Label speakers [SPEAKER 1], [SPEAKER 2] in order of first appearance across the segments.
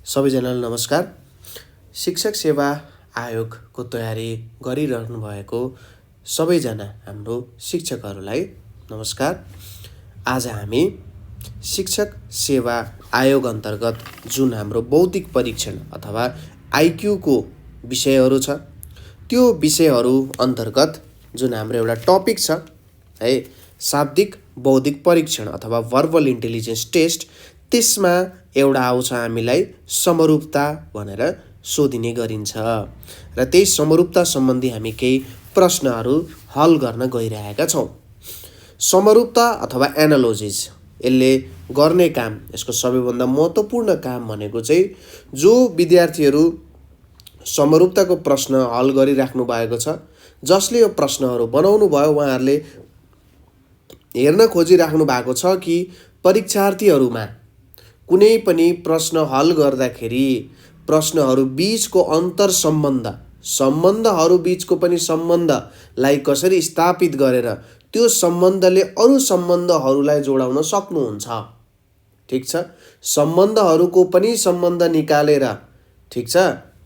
[SPEAKER 1] सबैजनालाई नमस्कार। शिक्षक सेवा आयोगको तयारी गरिरहनु भएको सबैजना हाम्रो शिक्षकहरूलाई नमस्कार। आज हामी शिक्षक सेवा आयोग अन्तर्गत जुन हाम्रो बौद्धिक परीक्षण अथवा आइक्यूको विषयहरू छ त्यो विषयहरू अन्तर्गत जुन हाम्रो एउटा टपिक छ है, शाब्दिक बौद्धिक परीक्षण अथवा भर्बल इन्टेलिजेन्स टेस्ट, त्यसमा एउटा आउँछ हामीलाई समरूपता भनेर सोधिने गरिन्छ र त्यही समरूपता सम्बन्धी हामी केही प्रश्नहरू हल गर्न गइरहेका छौँ। समरूपता अथवा एनालोजिज यसले गर्ने काम, यसको सबैभन्दा महत्त्वपूर्ण काम भनेको चाहिँ जो विद्यार्थीहरू समरूपताको प्रश्न हल गरिराख्नु भएको छ, जसले यो प्रश्नहरू बनाउनु भयो, उहाँहरूले हेर्न खोजिराख्नु भएको छ कि परीक्षार्थीहरूमा कुनै पनि प्रश्न हल गर्दाखेरि प्रश्नहरू बीचको अन्तर सम्बन्धहरू बीचको पनि सम्बन्धलाई कसरी स्थापित गरेर त्यो सम्बन्धले अरू सम्बन्धहरूलाई जोडाउन सक्नुहुन्छ। ठिक छ, सम्बन्धहरूको पनि सम्बन्ध निकालेर, ठिक छ,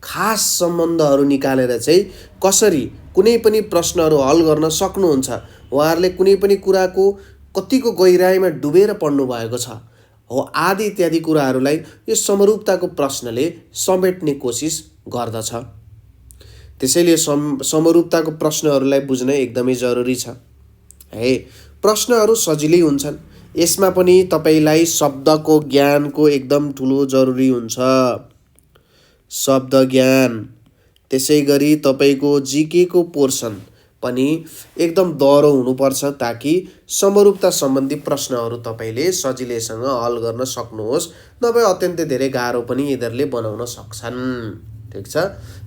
[SPEAKER 1] खास सम्बन्धहरू निकालेर चाहिँ कसरी कुनै पनि प्रश्नहरू हल गर्न सक्नुहुन्छ। उहाँहरूले कुनै पनि कुराको कतिको गहिराइमा डुबेर पढ्नु भएको छ हो, आदि इत्यादि कुराहरूलाई यो समरूपताको प्रश्नले समेट्ने कोसिस गर्दछ। त्यसैले समरूपताको प्रश्नहरूलाई बुझ्न एकदमै जरुरी छ है। प्रश्नहरू सजिलै हुन्छन्, यसमा पनि तपाईलाई शब्दको ज्ञानको एकदम ठुलो जरुरी हुन्छ, शब्द ज्ञान। त्यसै गरी तपाईको जीके को पोर्सन पनि एकदम दह्रो हुनुपर्छ ताकि समरूपता सम्बन्धी प्रश्नहरू तपाईले सजिलैसँग हल गर्न सक्नुहोस्, नभए अत्यन्तै धेरै गाह्रो पनि यिनीहरूले बनाउन सक्छन्। ठिक छ,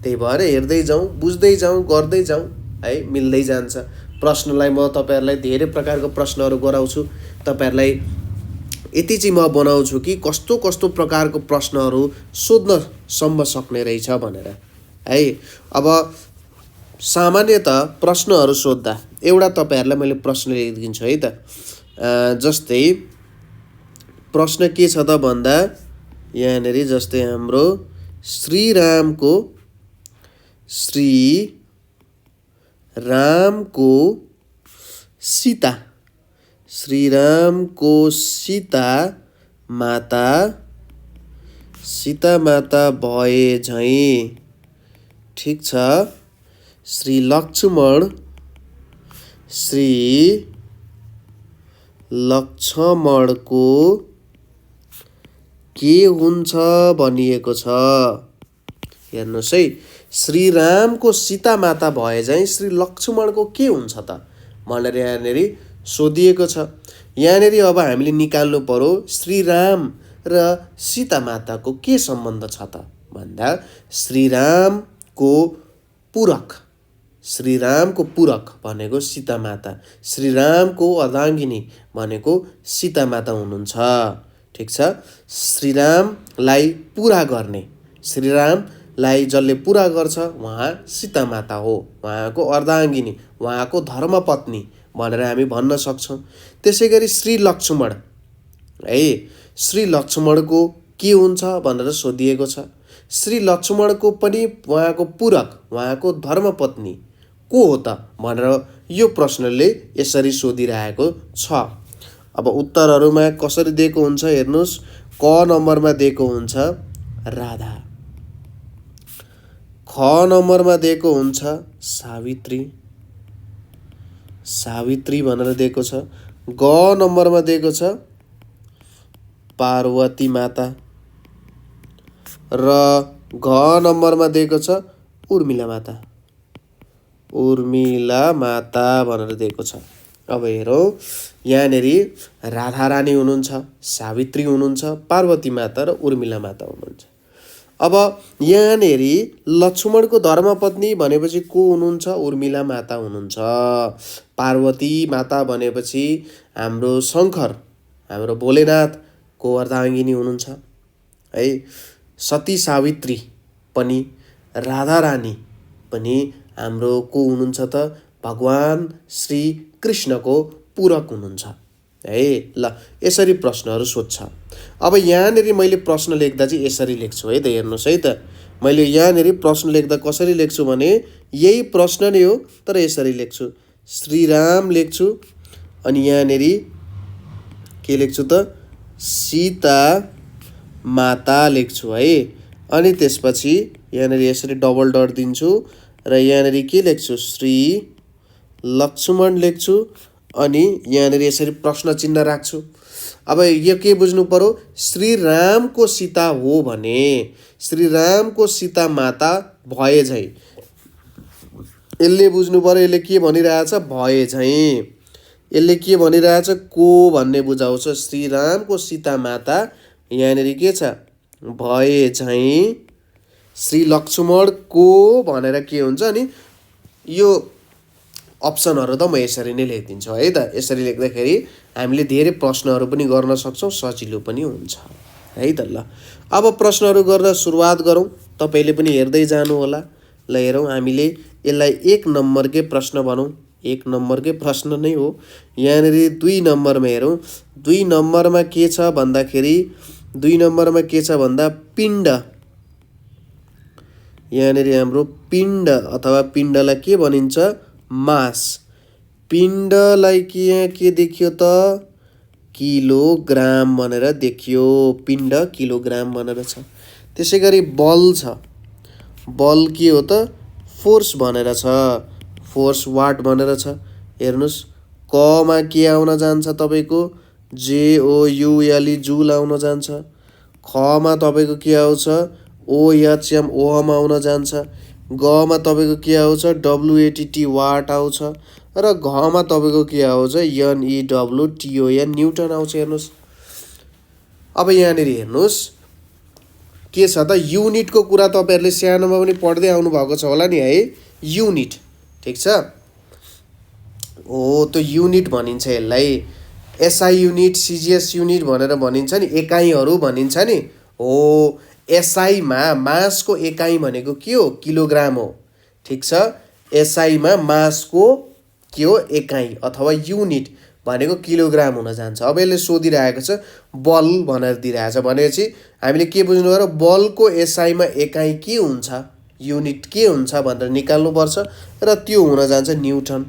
[SPEAKER 1] त्यही भएर हेर्दै जाउँ, बुझ्दै जाउँ, गर्दै जाउँ है, मिल्दै जान्छ। प्रश्नलाई म तपाईहरुलाई धेरै प्रकारको प्रश्नहरू गराउँछु, तपाईहरुलाई यति चाहिँ म बनाउँछु कि कस्तो कस्तो प्रकारको प्रश्नहरू सोध्न सम्म सक्ने रहेछ भनेर है। अब सामान्यतः प्रश्नहरू सोध्दा एउटा तपाईहरुलाई मैले प्रश्न लेखिदिन्छु है त। जस्तै प्रश्न के छ त भन्दा यहाँनेरि जस्तै हाम्रो श्रीरामको सीता माता भए झैं, ठिक छ, श्री लक्ष्मणको के हुन्छ भनिएको छ। हेर्नुहोस् है, श्रीरामको सीता माता भए झैं श्री लक्ष्मणको के हुन्छ त भनेर यहाँनेरि सोधिएको छ। यहाँनेरि अब हामीले निकाल्नु पर्यो श्रीराम र सीता माताको के सम्बन्ध छ त भन्दा श्रीरामको पूरक भनेको सीता माता, श्रीरामको अर्धाङ्गिनी भनेको सीता माता हुनुहुन्छ। ठिक छ, श्रीरामलाई पुरा गर्ने, श्रीरामलाई जसले पुरा गर्छ उहाँ सीता माता हो, उहाँको अर्धाङ्गिनी, उहाँको धर्मपत्नी भनेर हामी भन्न सक्छौँ। त्यसै गरी श्री लक्ष्मण है, श्री लक्ष्मणको के हुन्छ भनेर सोधिएको छ। श्री लक्ष्मणको पनि उहाँको पूरक, उहाँको धर्मपत्नी को हो त भनेर यो प्रश्नले यसरी सोधिरहेको छ। अब उत्तरहरूमा कसरी दिएको हुन्छ हेर्नुहोस्। क नम्बरमा दिएको हुन्छ राधा, ख नम्बरमा दिएको हुन्छ सावित्री भनेर दिएको छ। ग नम्बरमा दिएको छ पार्वती माता र घ नम्बरमा दिएको छ उर्मिला माता भनेर दिएको छ। अब हेरौँ, यहाँनेरि राधा रानी हुनुहुन्छ, सावित्री हुनुहुन्छ, पार्वती माता र उर्मिला माता हुनुहुन्छ। अब यहाँनेरि लक्ष्मणको धर्मपत्नी भनेपछि को हुनुहुन्छ? उर्मिला माता हुनुहुन्छ। पार्वती माता भनेपछि हाम्रो शङ्कर, हाम्रो भोलेनाथको अर्धाङ्गिनी हुनुहुन्छ है। सती सावित्री पनि, राधा रानी पनि हाम्रो को हुनुहुन्छ त? भगवान श्री कृष्णको पूरक हुनुहुन्छ है। ल यसरी प्रश्नहरू सोध्छ। अब यहाँनिर मैले प्रश्न लेख्दा चाहिँ यसरी लेख्छु है त, हेर्नुहोस् है त। मैले यहाँनिर प्रश्न लेख्दा कसरी लेख्छु भने यही प्रश्न नै हो तर यसरी लेख्छु, श्रीराम लेख्छु। अनि यहाँनिर के लेख्छु त, सीता माता लेख्छु है। अनि त्यसपछि यहाँनिर यसरी डबल डट दिन्छु र यहाँनिर के लेख्छु, श्री लक्ष्मण लेख्छु। अनि यहाँनिर यसरी प्रश्न चिन्ह राख्छु। अब यो के बुझ्नु पर्यो, श्रीरामको सीता हो भने श्रीरामको सीता माता भए झै। यसले बुझ्नु पर्यो, यसले के भनिरहेछ, भए झै। यसले के भनिरहेछ, को भन्ने बुझाउँछ। श्रीरामको सीता माता यहाँनिर के छ, भए झै श्री लक्ष्मण को भनेर के हुन्छ। अनि यो अप्सनहरू त म यसरी नै लेखिदिन्छु है त। यसरी लेख्दाखेरि हामीले धेरै प्रश्नहरू पनि गर्न सक्छौँ, सजिलो पनि हुन्छ है त। ल अब प्रश्नहरू गर्न सुरुवात गरौँ। तपाईँले पनि हेर्दै जानु होला। ल हेरौँ, हामीले यसलाई 1 नम्बरकै प्रश्न भनौँ। 1 नम्बरकै प्रश्न नै हो। यहाँनिर 2 नम्बरमा हेरौँ। 2 नम्बरमा के छ भन्दाखेरि 2 नम्बरमा के छ भन्दा पिण्ड। यहाँनिर हाम्रो पिण्ड अथवा पिण्डलाई के भनिन्छ, मास। पिण्डलाई के देखियो त, किलोग्राम भनेर देखियो। पिण्ड किलोग्राम भनेर छ। त्यसै गरी बल छ। बल के हो त, फोर्स भनेर छ। फोर्स वाट भनेर छ। हेर्नुहोस्, कमा के आउन जान्छ तपाईँको, JOULE जुल आउन जान्छ। खमा तपाईँको के आउँछ, OHM ओहम आउन जान्छ। गमा तपाईँको के आउँछ, WATT वाट आउँछ। र घमा तपाईँको के आउँछ, NEWTON न्युटन आउँछ। हेर्नुहोस्, अब यहाँनिर हेर्नुहोस् के छ त, युनिटको कुरा तपाईँहरूले सानोमा पनि पढ्दै आउनु भएको छ होला नि है। युनिट, ठिक छ। हो, त्यो युनिट भनिन्छ यसलाई। SI युनिट, CGS युनिट भनेर भनिन्छ नि, एकाइहरू भनिन्छ नि। हो, SI मा मासको एकाइ भनेको के हो, किलोग्राम हो। ठिक छ। SI मा मासको के हो, एकाइ अथवा युनिट भनेको किलोग्राम हुन जान्छ। अब यसले सोधिरहेको छ बल भनेर दिइरहेछ भनेपछि हामीले के बुझ्नु पर्यो, बलको SI मा एकाइ के हुन्छ, युनिट के हुन्छ भनेर निकाल्नुपर्छ र त्यो हुन जान्छ न्युटन।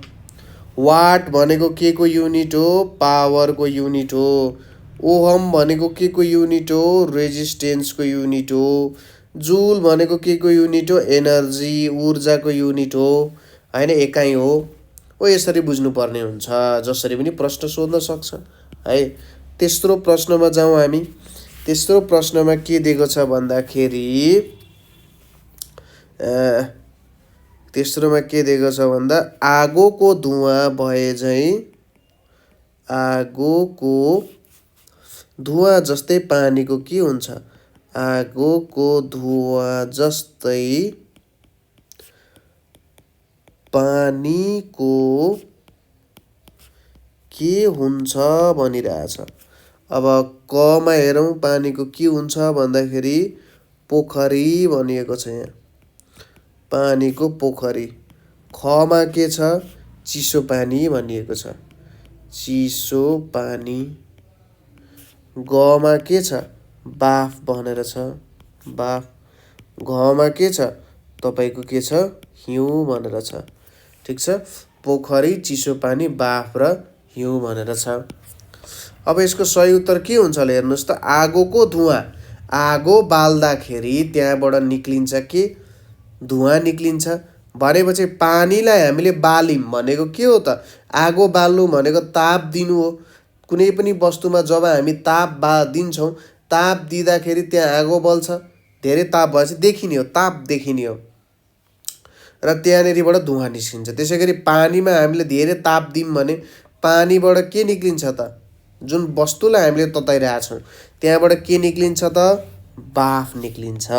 [SPEAKER 1] वाट भनेको के को युनिट हो, पावरको युनिट हो। ओहम भनेको के को युनिट हो, रेजिस्टेन्सको युनिट हो। जुल भनेको के को युनिट हो, एनर्जी ऊर्जाको युनिट हो हैन, एकाइ हो। यसरी बुझ्नुपर्ने हुन्छ, जसरी पनि प्रश्न सोध्न सक्छ है। तेस्रो प्रश्नमा जाउँ हामी। तेस्रो प्रश्नमा के दिएको छ भन्दाखेरि तेस्रोमा के दिएको छ भन्दा आगोको धुवाँ भए झै, आगोको धुवाँ जस्तै पानीको के हुन्छ, आगोको धुवाँ जस्तै पानीको के हुन्छ भनिरहेछ। अब कमा हेरौँ, पानीको के हुन्छ भन्दाखेरि पोखरी भनिएको छ यहाँ, पानीको पोखरी। खमा के छ, चिसो पानी भनिएको छ, चिसो पानी। गमा के छ, बाफ भनेर छ, बाफ। घमा के छ, तपाईँको के छ, हिउँ भनेर छ। ठिक छ। पोखरी, चिसो पानी, बाफ र हिउँ भनेर छ। अब यसको सही उत्तर के हुन्छ ल, हेर्नुहोस् त, आगोको धुवाँ। आगो बाल्दाखेरि त्यहाँबाट निक्लिन्छ के, धुवाँ निक्लिन्छ। भनेपछि पानीलाई हामीले बाल्यौँ भनेको के हो त, आगो बाल्नु भनेको ताप दिनु हो। कुनै पनि वस्तुमा जब हामी ताप दिन्छौँ, ताप दिँदाखेरि त्यहाँ आगो बल्छ। धेरै ताप भएपछि देखिने हो, ताप देखिने हो र त्यहाँनिरबाट धुवाँ निस्किन्छ। त्यसै गरी पानीमा हामीले धेरै ताप दियौँ भने पानीबाट के निक्लिन्छ त, जुन वस्तुलाई हामीले तताइरहेछौँ त्यहाँबाट के निक्लिन्छ त, बाफ निक्लिन्छ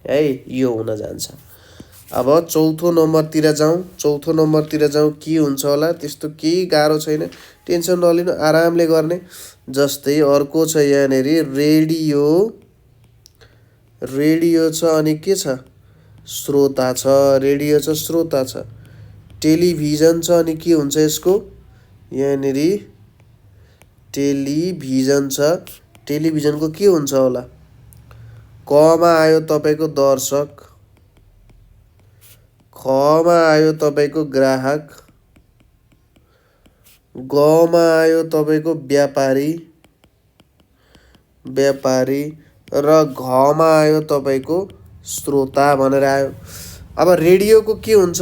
[SPEAKER 1] है। यो हुन जान्छ। अब चौथो नम्बरतिर जाउँ। चौथो नम्बरतिर जाउँ, के हुन्छ होला, त्यस्तो केही गाह्रो छैन, टेन्सन नलिनु, आरामले गर्ने। जस्तै अर्को छ यहाँनिर रेडियो, रेडियो छ अनि के छ, श्रोता छ। रेडियो छ, श्रोता छ। टेलिभिजन छ अनि के हुन्छ यसको, यहाँनिर टेलिभिजन छ, टेलिभिजनको के हुन्छ होला? कमा आयो तपाईँको दर्शक, खमा आयो तपाईँको ग्राहक, गमा आयो तपाईँको व्यापारी र घमा आयो तपाईँको श्रोता भनेर आयो। अब रेडियोको के हुन्छ?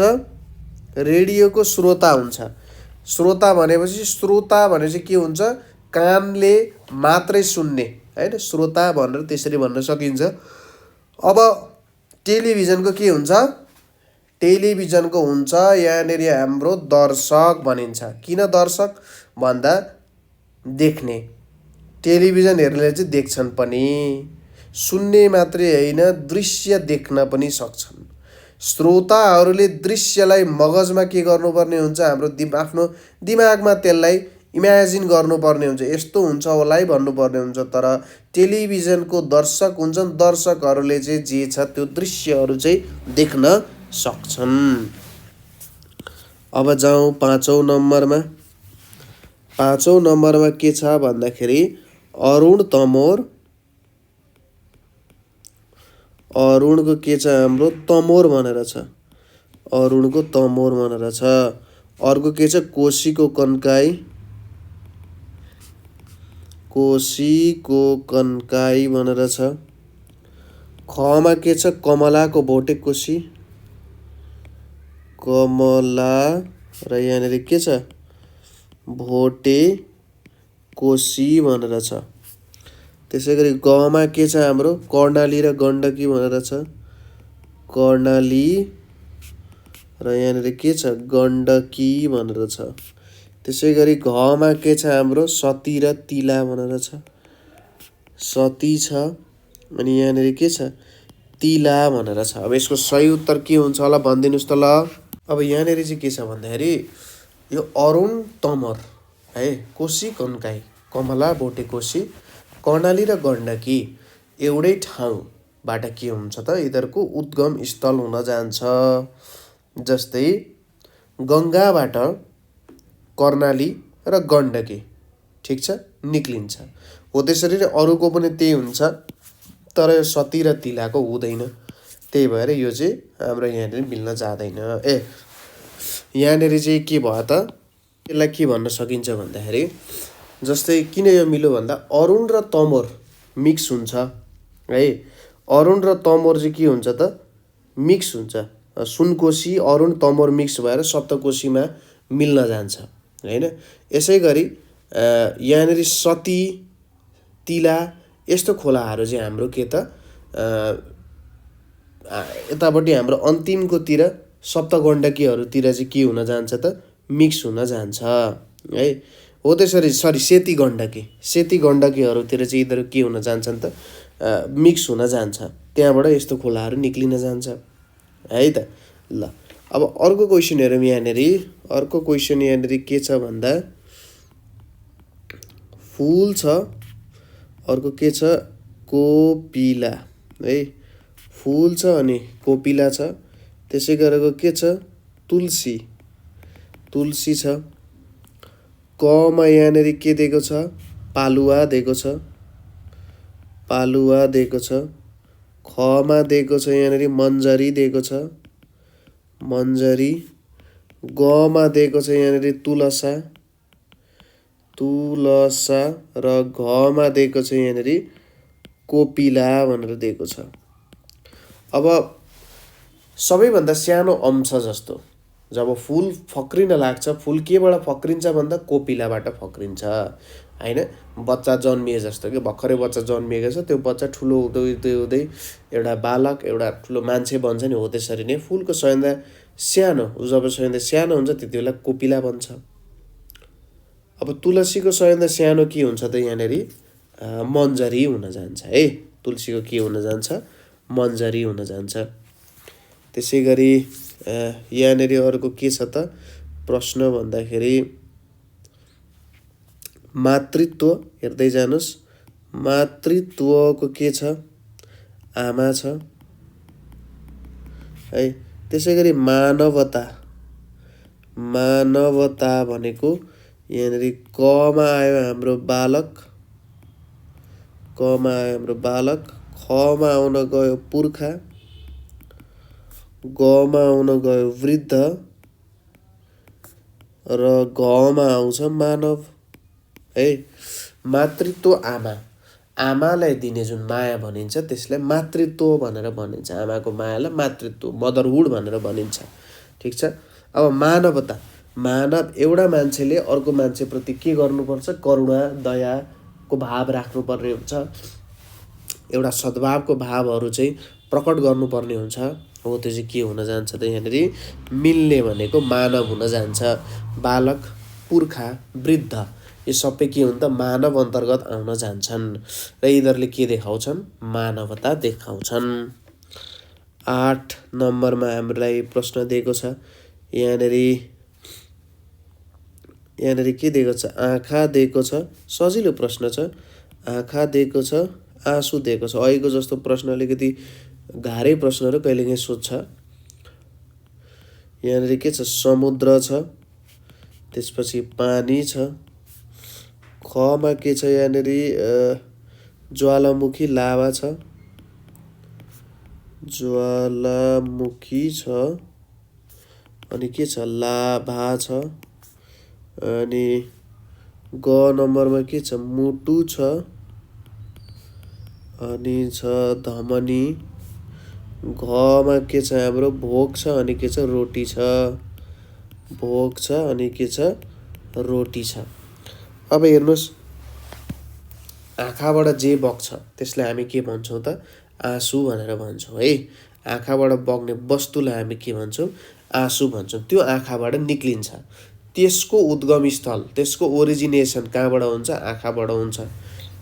[SPEAKER 1] रेडियोको श्रोता हुन्छ। श्रोता भनेपछि श्रोता भनेपछि के हुन्छ? कानले मात्रै सुन्ने, हैन? श्रोता भनेर त्यसरी भन्न सकिन्छ। अब टेलिभिजनको के हुन्छ? टेलिभिजनको हुन्छ यहाँनिर हाम्रो दर्शक भनिन्छ। किन दर्शक भन्दा देख्ने, टेलिभिजन हेर्नेले चाहिँ देख्छन् पनि, सुन्ने मात्रै होइन दृश्य देख्न पनि सक्छन्। श्रोताहरूले दृश्यलाई मगजमा के गर्नुपर्ने हुन्छ? हाम्रो आफ्नो दिमागमा त्यसलाई इमेजिन गर्नुपर्ने हुन्छ, यस्तो हुन्छ होला है भन्नुपर्ने हुन्छ। तर टेलिभिजनको दर्शक हुन्छन्, दर्शकहरूले चाहिँ जे छ त्यो दृश्यहरू चाहिँ देख्न सक्छन्। अब जाउँ 5औं नम्बरमा। 5औं नम्बरमा के छ भन्दाखेरि अरुण तमोर, अरुणको के छ हाम्रो? तमोर भनेर छ, अरुणको तमोर भनेर छ। अर्को के छ? कोशीको कन्काई, कोशीको कन्काई भनेर छ। खमा के छ? कमलाको भोटे कोशी, कमला र यहाँनिर के छ? भोटे कोशी भनेर छ। त्यसै गरी गमा के छ हाम्रो? कर्णाली र गण्डकी भनेर छ, कर्णाली र यहाँनिर के छ? गण्डकी भनेर छ। त्यसै गरी घमा के छ हाम्रो? सती र तिला भनेर छ, सती छ। अनि यहाँनिर के छ? तिला भनेर छ। अब यसको सही उत्तर के हुन्छ होला भनिदिनुहोस् त ल। अब यहाँनिर चाहिँ के छ भन्दाखेरि यो अरुण तमोर है, कोशी कन्काई, कमला भोटे कोशी, कर्णाली र गण्डकी एउटै ठाउँबाट के हुन्छ त? यिनीहरूको उद्गम स्थल हुन जान्छ। जस्तै गङ्गाबाट कर्णाली र गण्डकी, ठिक छ, निक्लिन्छ। हो त्यसरी नै अरूको पनि त्यही हुन्छ, तर यो सती र तिलाको हुँदैन। त्यही भएर यो चाहिँ हाम्रो यहाँनिर मिल्न जाँदैन। यहाँनिर चाहिँ के भयो त? यसलाई के भन्न सकिन्छ भन्दाखेरि जस्तै किन यो मिल्यो भन्दा अरुण र तमोर मिक्स हुन्छ है। अरुण र तमोर चाहिँ के हुन्छ त? मिक्स हुन्छ। सुनकोशी अरुण तमोर मिक्स भएर सप्तकोशीमा मिल्न जान्छ, हैन? यसै गरी यहाँनिर सती तिला यस्तो खोलाहरू चाहिँ हाम्रो के त यतापट्टि हाम्रो अन्तिमकोतिर सप्तगण्डकीहरूतिर चाहिँ के हुन जान्छ त? मिक्स हुन जान्छ है। हो त्यसरी सेती गण्डकी, सेती गण्डकीहरूतिर चाहिँ यिनीहरू के हुन जान्छन् त? मिक्स हुन जान्छ। त्यहाँबाट यस्तो खोलाहरू निक्लिन जान्छ है त। ल अब अर्को क्वेसन हेरौँ यहाँनिर। अर्को क्वेसन यहाँनिर के छ भन्दा फुल छ, अर्को के छ? कोपिला है। फुल छ अनि कोपिला छ। त्यसै गरेको के छ? तुलसी, तुलसी छ। कमा यहाँनिर के दिएको छ? पालुवा दिएको छ, पालुवा दिएको छ। खमा दिएको छ यहाँनिर मन्जरी दिएको छ, मन्जरी। गमा दिएको छ यहाँनिर तुलसा, तुलसा। र घमा दिएको छ यहाँनिर कोपिला भनेर दिएको छ। अब सबैभन्दा सानो अंश जस्तो जब फुल फक्रिन लाग्छ, फुल केबाट फक्रिन्छ भन्दा कोपिलाबाट फक्रिन्छ, हैन? बच्चा जन्मिए जस्तो कि भर्खरै बच्चा जन्मिएको छ, त्यो बच्चा ठुलो हुँदै हुँदै हुँदै एउटा बालक एउटा ठुलो मान्छे बन्छ नि, हो त्यसरी नै फुलको सबैभन्दा सानो जब सबैभन्दा सानो हुन्छ त्यति बेला कोपिला बन्छ। अब तुलसीको सबैभन्दा सानो के हुन्छ त? यहाँनिर मन्जरी हुन जान्छ है। तुलसीको के हुन जान्छ? मन्जरी हुन जान्छ। त्यसै गरी यहाँनिर अर्को के छ त प्रश्न भन्दाखेरि मातृत्व हेर्दै जानुस्। मातृत्वको के छ? आमा छ है। त्यसै गरी मानवता, मानवता भनेको यहाँनिर कमा आयो हाम्रो बालक, कमा आयो हाम्रो बालक, खमा आउन गयो पुर्खा, गमा आउन गयो वृद्ध र घमा आउँछ मानव है। मातृत्व आमा, आमालाई दिने जुन माया भनिन्छ त्यसलाई मातृत्व भनेर भनिन्छ। आमाको मायालाई मातृत्व, मदरहुड भनेर भनिन्छ। ठिक छ। अब मानवता, मानव एउटा मान्छेले अर्को मान्छेप्रति के गर्नुपर्छ? करुणा दयाको भाव राख्नुपर्ने हुन्छ, एउटा सद्भावको भावहरू चाहिँ प्रकट गर्नुपर्ने हुन्छ। हो त्यो चाहिँ के हुन जान्छ त यहाँनिर? मिल्ने भनेको मानव हुन जान्छ। बालक, पुर्खा, वृद्ध यो सबै के हुन् त? मानव अन्तर्गत आउन जान्छन् र यिनीहरूले के देखाउँछन्? मानवता देखाउँछन्। 8 नम्बरमा हामीलाई प्रश्न दिएको छ। यहाँनिर के दिएको छ? आँखा दिएको छ। सजिलो प्रश्न छ। आँखा दिएको छ, आँसु दिएको छ। अहिलेको जस्तो प्रश्न अलिकति गाह्रै प्रश्नहरू कहिलेकाहीँ सोध्छ। यहाँनिर के छ? समुद्र छ, त्यसपछि पानी छ। खमा के छ? यहाँनिर ज्वालामुखी लाभा छ, ज्वालामुखी छ। अनि के छ? लाभा छ। अनि ग नम्बरमा के छ? मुटु छ। अनि छ धमनी। घमा के छ? हाम्रो भोक छ। अनि के छ? रोटी छ। भोक छ अनि के छ? रोटी छ। अब हेर्नुहोस्, आँखाबाट जे बग्छ त्यसलाई हामी के भन्छौँ त? आँसु भनेर भन्छौँ है। आँखाबाट बग्ने वस्तुलाई हामी के भन्छौँ? आँसु भन्छौँ। त्यो आँखाबाट निक्लिन्छ। त्यसको उद्गम स्थल, त्यसको ओरिजिनेसन कहाँबाट हुन्छ? आँखाबाट हुन्छ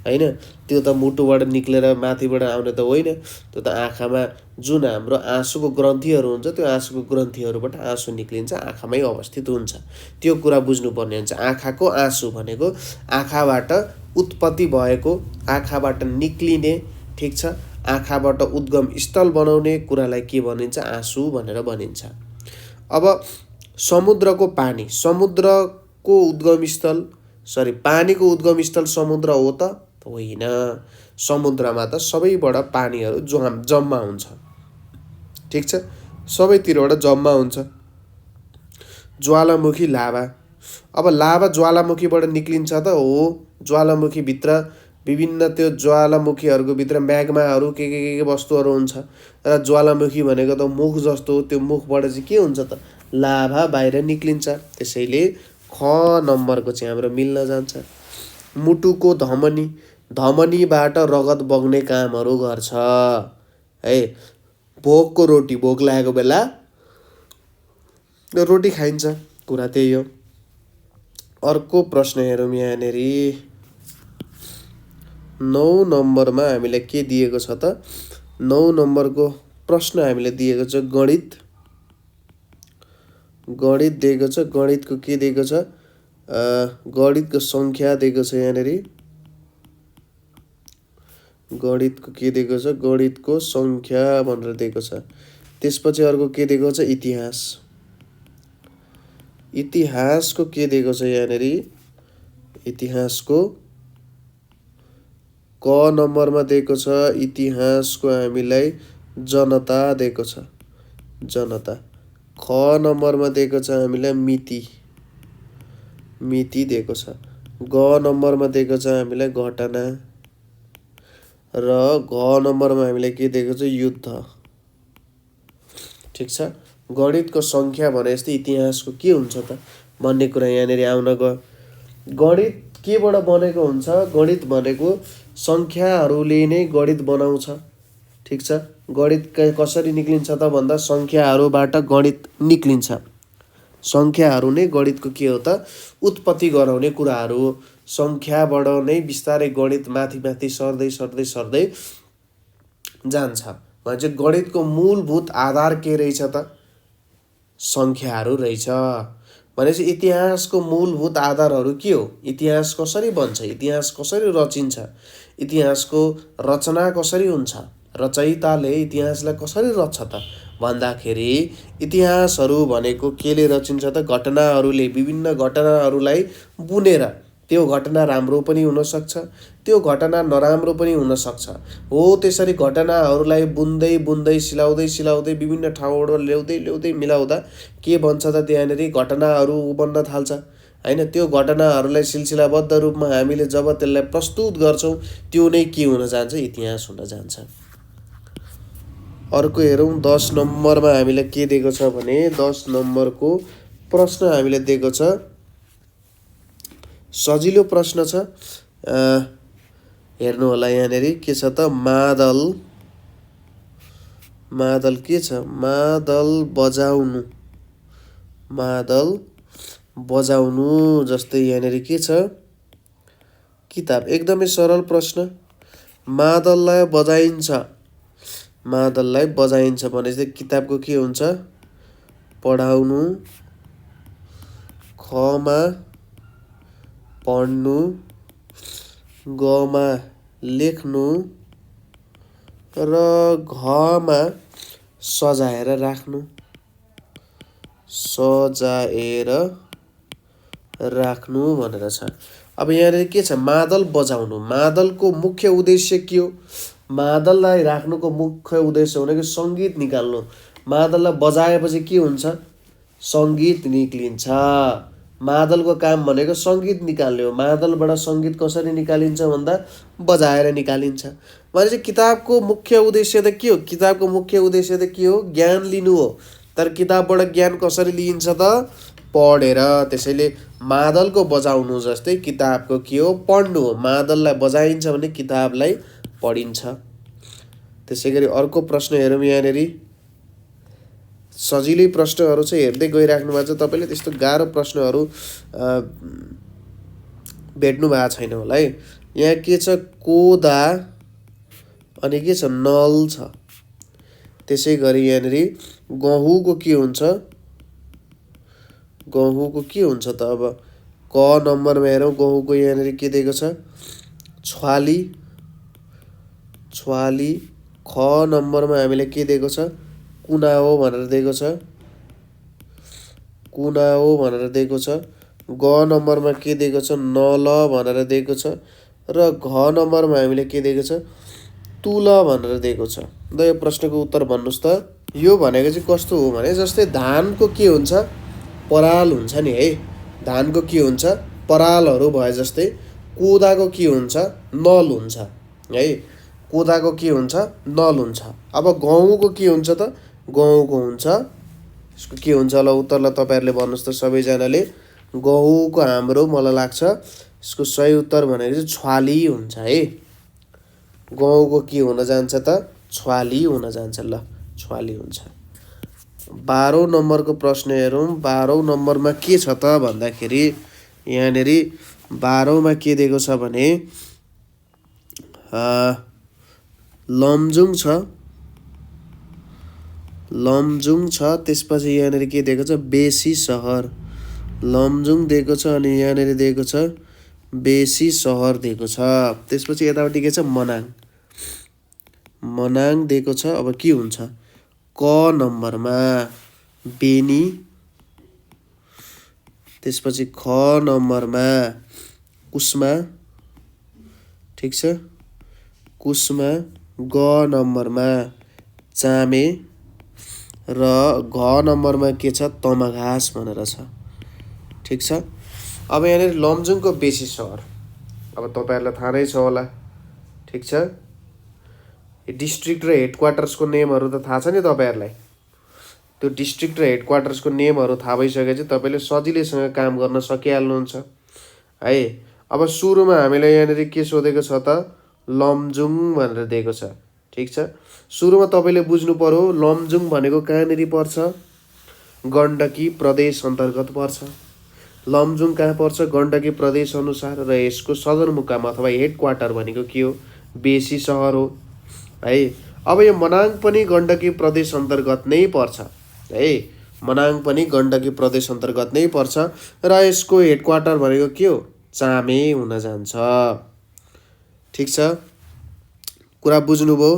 [SPEAKER 1] होइन। त्यो त मुटुबाट निक्लेर माथिबाट आउने त होइन। त्यो त आँखामा जुन हाम्रो आँसुको ग्रन्थीहरू हुन्छ त्यो आँसुको ग्रन्थीहरूबाट आँसु निक्लिन्छ, आँखामै अवस्थित हुन्छ। त्यो कुरा बुझ्नुपर्ने हुन्छ। आँखाको आँसु भनेको आँखाबाट उत्पत्ति भएको, आँखाबाट निक्लिने, ठिक छ, आँखाबाट उद्गम स्थल बनाउने कुरालाई के भनिन्छ? आँसु भनेर भनिन्छ। अब समुद्रको पानी, समुद्रको उद्गम स्थल, पानीको उद्गम स्थल समुद्र हो त? होइन। समुद्रमा त सबैबाट पानीहरू जम्मा हुन्छ। ठिक छ, सबैतिरबाट जम्मा हुन्छ। ज्वालामुखी लाभा, अब लाभा ज्वालामुखीबाट निक्लिन्छ त? हो। ज्वालामुखीभित्र विभिन्न त्यो ज्वालामुखीहरूको भित्र म्याग्माहरू के वस्तुहरू हुन्छ र ज्वालामुखी भनेको त मुख जस्तो हो। त्यो मुखबाट चाहिँ के हुन्छ त? लाभा बाहिर निक्लिन्छ। त्यसैले ख नम्बरको चाहिँ हाम्रो मिल्न जान्छ। मुटुको धमनी, धमनीबाट रगत बग्ने कामहरू गर्छ है। भोकको रोटी, भोक लागेको बेला रोटी खाइन्छ, कुरा त्यही हो। अर्को प्रश्न हेरौँ यहाँनिर। 9 नम्बरमा हामीलाई के दिएको छ त? 9 नम्बरको प्रश्न हामीले दिएको छ गणित। गणित दिएको छ। गणितको के दिएको छ? गणितको सङ्ख्या दिएको छ यहाँनिर। गणितको के दिएको छ? गणितको सङ्ख्या भनेर दिएको छ। त्यसपछि अर्को के दिएको छ? इतिहास। इतिहासको के दिएको छ यहाँनिर? इतिहासको क नम्बरमा दिएको छ। इतिहासको हामीलाई जनता दिएको छ, जनता। ख नम्बरमा दिएको छ हामीलाई मिति, मिति दिएको छ। ग नम्बरमा दिएको छ हामीलाई घटना र घ नम्बरमा हामीलाई के दिएको छ? युद्ध। ठिक छ। गणितको सङ्ख्या भने जस्तै इतिहासको के हुन्छ त भन्ने कुरा यहाँनिर आउन गयो। गणित केबाट बनेको हुन्छ? गणित भनेको सङ्ख्याहरूले नै गणित बनाउँछ। ठिक छ। गणित कसरी निक्लिन्छ त भन्दा सङ्ख्याहरूबाट गणित निक्लिन्छ। सङ्ख्याहरू नै गणितको के हो त? उत्पत्ति गराउने कुराहरू हो। सङ्ख्याबाट नै बिस्तारै गणित माथि माथि सर्दै सर्दै सर्दै जान्छ। भनेपछि गणितको मूलभूत आधार के रहेछ त? सङ्ख्याहरू रहेछ। भनेपछि इतिहासको मूलभूत आधारहरू के हो? इतिहास कसरी बन्छ? इतिहास कसरी रचिन्छ? इतिहासको रचना कसरी हुन्छ? रचयिताले इतिहासलाई कसरी रच्छ त भन्दाखेरि इतिहासहरू भनेको केले रचिन्छ त घटनाहरूले, विभिन्न घटनाहरूलाई बुनेर। त्यो घटना राम्रो पनि हुनसक्छ, त्यो घटना नराम्रो पनि हुनसक्छ। हो त्यसरी घटनाहरूलाई बुन्दै बुन्दै सिलाउँदै सिलाउँदै विभिन्न ठाउँबाट ल्याउँदै ल्याउँदै मिलाउँदा के बन्छ त त्यहाँनिर घटनाहरू बन्न थाल्छ होइन। त्यो घटनाहरूलाई सिलसिलाबद्ध रूपमा हामीले जब त्यसलाई प्रस्तुत गर्छौँ त्यो नै के हुन जान्छ, इतिहास हुन जान्छ। अर्को हेरौँ 10 नम्बरमा हामीलाई के दिएको छ भने 10 नम्बरको प्रश्न हामीलाई दिएको छ, सजिलो प्रश्न छ। हेर्नु होला यहाँनिर के छ त, मादल मादल के छ, मादल बजाउनु, मादल बजाउनु जस्तै यहाँनिर के छ, किताब। एकदमै सरल प्रश्न। मादललाई बजाइन्छ, मादललाई बजाइन्छ भने चाहिँ किताबको के हुन्छ, पढाउनु, खमा पढ्नु, गमा लेख्नु र घमा सजाएर राख्नु, सजाएर राख्नु भनेर छ। अब यहाँनिर के छ, मादल बजाउनु। मादलको मुख्य उद्देश्य के हो, मादललाई राख्नुको मुख्य उद्देश्य भनेको सङ्गीत निकाल्नु। मादललाई बजाएपछि के हुन्छ, सङ्गीत निक्लिन्छ। मादलको काम भनेको सङ्गीत निकाल्ने हो। मादलबाट सङ्गीत कसरी निकालिन्छ भन्दा बजाएर निकालिन्छ। भनेपछि किताबको मुख्य उद्देश्य त के हो, किताबको मुख्य उद्देश्य त के हो, ज्ञान लिनु हो। तर किताबबाट ज्ञान कसरी लिइन्छ त, पढेर। त्यसैले मादलको बजाउनु जस्तै किताबको के हो, पढ्नु हो। मादललाई बजाइन्छ भने किताबलाई पढिन्छ। त्यसै गरी अर्को प्रश्न हेरौँ यहाँनिर, सजिलै प्रश्नहरू चाहिँ हेर्दै गइराख्नु भएको छ तपाईँले, त्यस्तो गाह्रो प्रश्नहरू भेट्नु भएको छैन होला है। यहाँ के छ, कोदा अनि के छ, नल छ। त्यसै गरी यहाँनिर गहुँको के हुन्छ, गहुँको के हुन्छ त, अब क नम्बरमा हेरौँ, गहुँको यहाँनिर के दिएको छ, छ्वाली, छ्वाली। ख नम्बरमा हामीलाई के दिएको छ, कुनाओ भनेर दिएको छ, कुनाओ भनेर दिएको छ। ग नम्बरमा के दिएको छ, नल भनेर दिएको छ। र घ नम्बरमा हामीले के दिएको छ, तुल भनेर दिएको छ। ल यो प्रश्नको उत्तर भन्नुहोस् त। यो भनेको चाहिँ कस्तो हो भने, जस्तै धानको के हुन्छ, पराल हुन्छ नि है। धानको के हुन्छ, परालहरू भए जस्तै कोदाको के हुन्छ, नल हुन्छ है। कोदाको के हुन्छ, नल हुन्छ। अब गहुँको के हुन्छ त, गहुँको हुन्छ, यसको के हुन्छ होला उत्तर, ल तपाईँहरूले भन्नुहोस् त सबैजनाले। गहुँको हाम्रो मलाई लाग्छ यसको सही उत्तर भनेको चाहिँ छ्वाली हुन्छ है। गहुँको के हुन जान्छ त, छ्वाली हुन जान्छ। ल छ्वाली हुन्छ। 12औं नम्बरको प्रश्न हेरौँ। 12औं नम्बरमा के छ त भन्दाखेरि यहाँनिर 12औंमा के दिएको छ भने लमजुङ छ, लमजुङ छ। त्यसपछि यहाँनिर के दिएको छ, बेसी सहर। लमजुङ दिएको छ अनि यहाँनिर दिएको छ बेसी सहर दिएको छ। त्यसपछि यतापट्टि के छ, मनाङ, मनाङ दिएको छ। अब के हुन्छ, क नम्बरमा बेनी। त्यसपछि ख नम्बरमा कुस्मा, ठिक छ, कुस्मा। ग नम्बरमा चामे र घ नम्बरमा के छ, तमघास भनेर छ, ठिक छ। अब यहाँनिर लमजुङको बेसी सहर, अब तपाईँहरूलाई थाहा नै छ होला, ठिक छ। डिस्ट्रिक्ट र हेडक्वार्टर्सको नेमहरू त थाहा छ नि तपाईँहरूलाई। त्यो डिस्ट्रिक्ट र हेडक्वार्टर्सको नेमहरू थाहा भइसकेपछि तपाईँले सजिलैसँग काम गर्न सकिहाल्नुहुन्छ है। अब सुरुमा हामीलाई यहाँनिर के सोधेको छ त, लमजुङ भनेर दिएको छ, ठिक छ। सुरुमा तपाईँले बुझ्नु पर्यो लमजुङ भनेको कहाँनिर पर्छ, गण्डकी प्रदेश अन्तर्गत पर्छ। लमजुङ कहाँ पर्छ, गण्डकी प्रदेश अनुसार। र यसको सदरमुकाम अथवा हेडक्वार्टर भनेको के हो, बेसी सहर हो है। अब यो मनाङ पनि गण्डकी प्रदेश अन्तर्गत नै पर्छ है। मनाङ पनि गण्डकी प्रदेश अन्तर्गत नै पर्छ र यसको हेडक्वार्टर भनेको के हो, चामे हुन जान्छ, ठिक छ। कुरा बुझ्नुभयो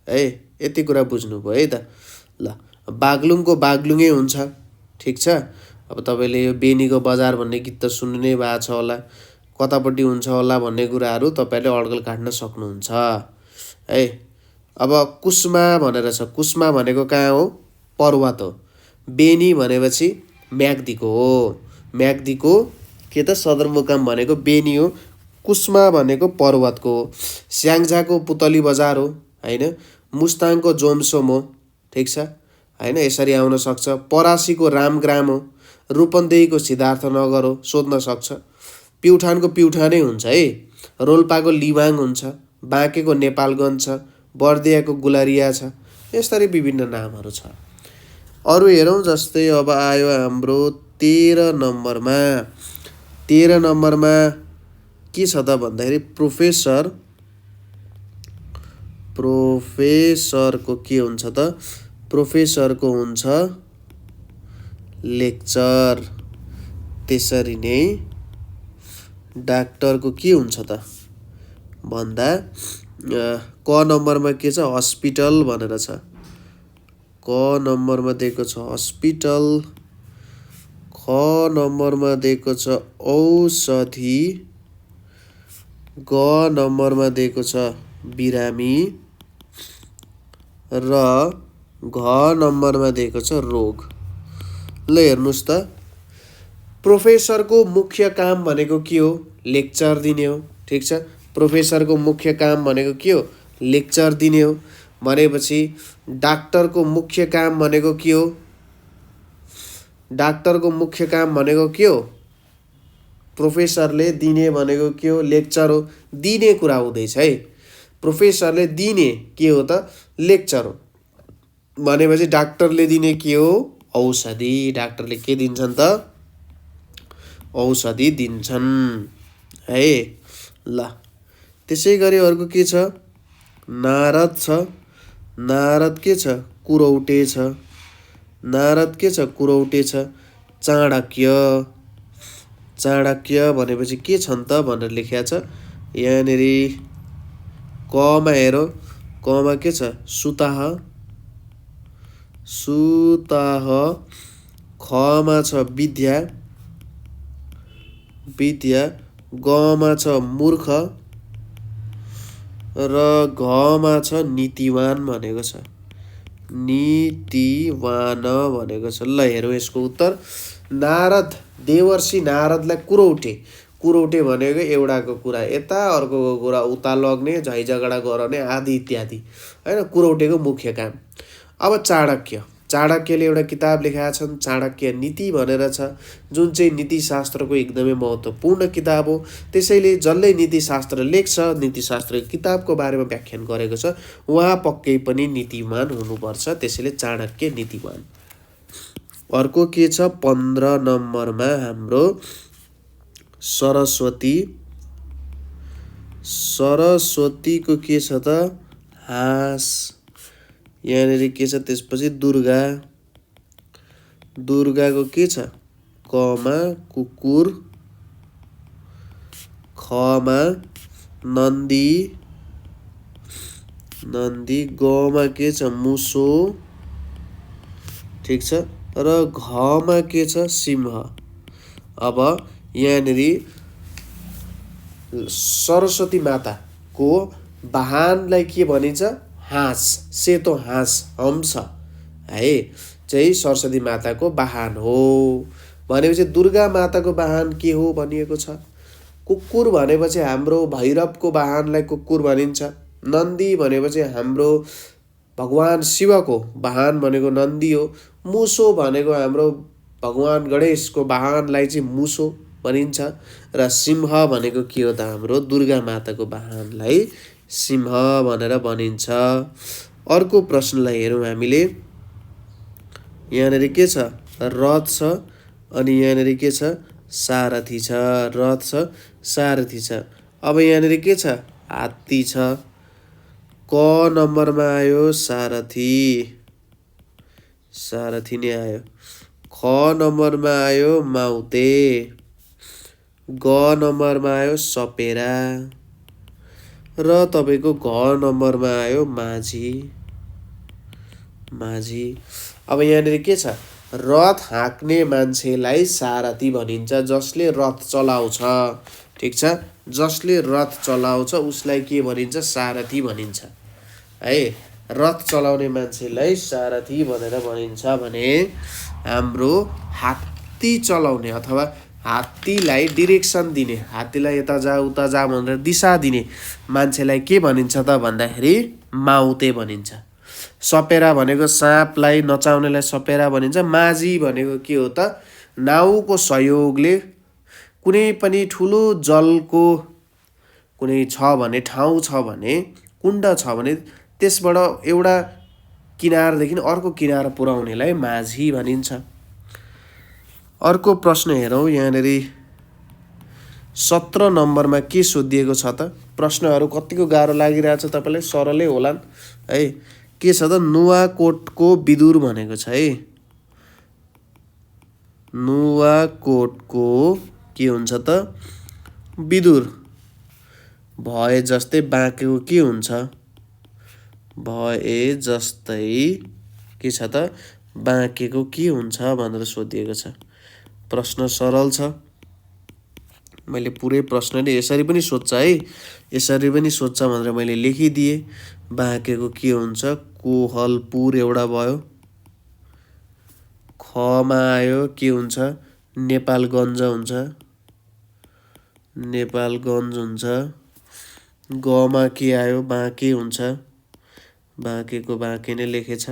[SPEAKER 1] है, यति कुरा बुझ्नुभयो है त। ल बागलुङको बागलुङै हुन्छ। ठिक छ। अब तपाईँले यो बेनीको बजार भन्ने गीत त सुन्नु नै भएको छ होला, कतापट्टि हुन्छ होला भन्ने कुराहरू तपाईँले अड्कल काट्न सक्नुहुन्छ है। अब कुस्मा भनेर छ, कुस्मा भनेको कहाँ हो? पर्वत हो। बेनी भनेपछि म्याग्दीको हो, म्याग्दीको के त सदरमुकाम भनेको बेनी हो, कुस्मा भनेको पर्वतको हो। स्याङ्जाको पुतली बजार हो होइन, मुस्ताङको जोमसोम हो। ठिक छ होइन, यसरी आउन सक्छ। परासीको रामग्राम हो, रूपन्देहीको सिद्धार्थनगर हो, सोध्न सक्छ। प्युठानको प्युठानै हुन्छ है, रोल्पाको लिबाङ हुन्छ, बाँकेको नेपालगञ्ज छ, बर्दियाको गुलारिया छ। यसरी विभिन्न नामहरू छ। अरू हेरौँ, जस्तै अब आयो हाम्रो 13 नम्बरमा। 13 नम्बरमा के छ त भन्दाखेरि प्रोफेसरको के हुन्छ त? प्रोफेसरको हुन्छ लेक्चर। त्यसरी नै डाक्टरको के हुन्छ त भन्दा क नम्बरमा के छ? हस्पिटल भनेर छ। क नम्बरमा दिएको छ हस्पिटल। ख नम्बरमा दिएको छ औषधि। ग नम्बरमा दिएको छ बिरामी र घ नम्बरमा दिएको छ रोग। ल हेर्नुहोस् त, प्रोफेसरको मुख्य काम भनेको के हो? लेक्चर दिने हो। ठिक छ, प्रोफेसरको मुख्य काम भनेको के हो? लेक्चर दिने हो। भनेपछि डाक्टरको मुख्य काम भनेको के हो? डाक्टरको मुख्य काम भनेको के हो? प्रोफेसरले दिने भनेको के हो? लेक्चर हो। दिने कुरा हुँदैछ है, प्रोफेसरले दिने के हो त? लेक्चर हो। भनेपछि डाक्टरले दिने के हो? औषधि। डाक्टरले के दिन्छन् त? औषधि दिन्छन् है। ल त्यसै गरी अर्को के छ? नारद छ। नारद के छ? कुरौटे छ। नारद के छ? कुरौटे छ। चाणक्य। चाणक्य भनेपछि के छन् त भनेर लेखिया छ यहाँनिर। कमा हेरौँ, कमा के छ? सुताह। सुताह। खमा छ विद्या। विद्या। गमा छ मूर्ख र घमा छ नीतिवान भनेको छ। नीतिवान भनेको छ। ल हेरौँ यसको उत्तर। नारद, देवर्षि नारदलाई कुरौटे। कुरौटे भनेको एउटाको कुरा यता, अर्कोको कुरा उता लग्ने, झै झगडा गराउने आदि इत्यादि होइन, कुरौटेको मुख्य काम। अब चाणक्य, चाणक्यले एउटा किताब लेखेका छन्, चाणक्य नीति भनेर छ, जुन चाहिँ नीतिशास्त्रको एकदमै महत्त्वपूर्ण किताब हो। त्यसैले जसले नीतिशास्त्र लेख्छ, नीतिशास्त्रको किताबको बारेमा व्याख्यान गरेको छ, उहाँ पक्कै पनि नीतिवान हुनुपर्छ। त्यसैले चाणक्य नीतिवान। अर्को के छ? 15 नम्बरमा हाम्रो सरस्वती। सरस्वतीको के छ त? हाँस। यहाँनिर के छ त्यसपछि? दुर्गा। दुर्गाको के छ? कमा कुकुर। खमा नन्दी। नन्दी। गमा के छ? मुसो। ठिक छ, र घमा के छ? सिंह। अब यहाँनिर सरस्वती माताको वाहनलाई के भनिन्छ? हाँस। सेतो हाँस, हंस है चाहिँ सरस्वती माताको वाहन हो। भनेपछि दुर्गा माताको वाहन के हो भनिएको छ? कुकुर भनेपछि हाम्रो भैरवको वाहनलाई कुकुर भनिन्छ। नन्दी भनेपछि हाम्रो भगवान शिवको वाहन भनेको नन्दी हो। मुसो भनेको हाम्रो भगवान गणेशको वाहनलाई चाहिँ मुसो भनिन्छ। र सिंह भनेको के हो त? हाम्रो दुर्गा माताको वाहनलाई सिंह भनेर भनिन्छ। अर्को प्रश्नलाई हेरौँ हामीले। यहाँनिर के छ? रथ छ, अनि यहाँनिर के छ? सारथी छ। रथ छ, सारथी छ। अब यहाँनिर के छ? हात्ती छ। क नम्बरमा आयो सारथी। सारथी नै आयो। ख नम्बरमा आयो माउते। ग नम्बरमा आयो सपेरा र तपाईँको घ नम्बरमा आयो माझी। माझी। अब यहाँनिर के छ, रथ हाँक्ने मान्छेलाई सारथी भनिन्छ, जसले रथ चलाउँछ। ठिक छ, जसले रथ चलाउँछ उसलाई के भनिन्छ, सारथी भनिन्छ है। रथ चलाउने मान्छेलाई सारथी भनेर भनिन्छ भने हाम्रो हात्ती चलाउने अथवा हात्तीलाई डिरेक्सन दिने, हात्तीलाई यता जा उता जा भनेर दिशा दिने मान्छेलाई के भनिन्छ त भन्दाखेरि माउते भनिन्छ। सपेरा भनेको साँपलाई नचाउनेलाई सपेरा भनिन्छ। माझी भनेको के हो त, नाउको सहयोगले कुनै पनि ठुलो जलको कुनै छ भने, ठाउँ छ भने, कुण्ड छ भने त्यसबाट एउटा किनारदेखि अर्को किनार पुर्याउनेलाई माझी भनिन्छ। अर्को प्रश्न हेरौँ। यहाँनिर 17 नम्बरमा के सोधिएको छ त, प्रश्नहरू कतिको गाह्रो लागिरहेछ तपाईँलाई, सरलै होलान् है। के छ त, नुवाकोटको विदुर भनेको छ है। नुवाकोटको के हुन्छ त, विदुर। भए जस्तै बाँकेको के हुन्छ, भए जस्तै के छ त, बाँकेको के हुन्छ भनेर सोधिएको छ। प्रश्न सरल छ। मैले पुरै प्रश्नले यसरी पनि सोध्छ है, यसरी पनि सोध्छ भनेर मैले लेखिदिएँ। बाँकेको के हुन्छ, कोहलपुर एउटा भयो। खमा आयो के हुन्छ, नेपालगञ्ज हुन्छ, नेपालगञ्ज हुन्छ। गमा के आयो, बाँके हुन्छ, बाँकेको बाँके नै लेखेछ।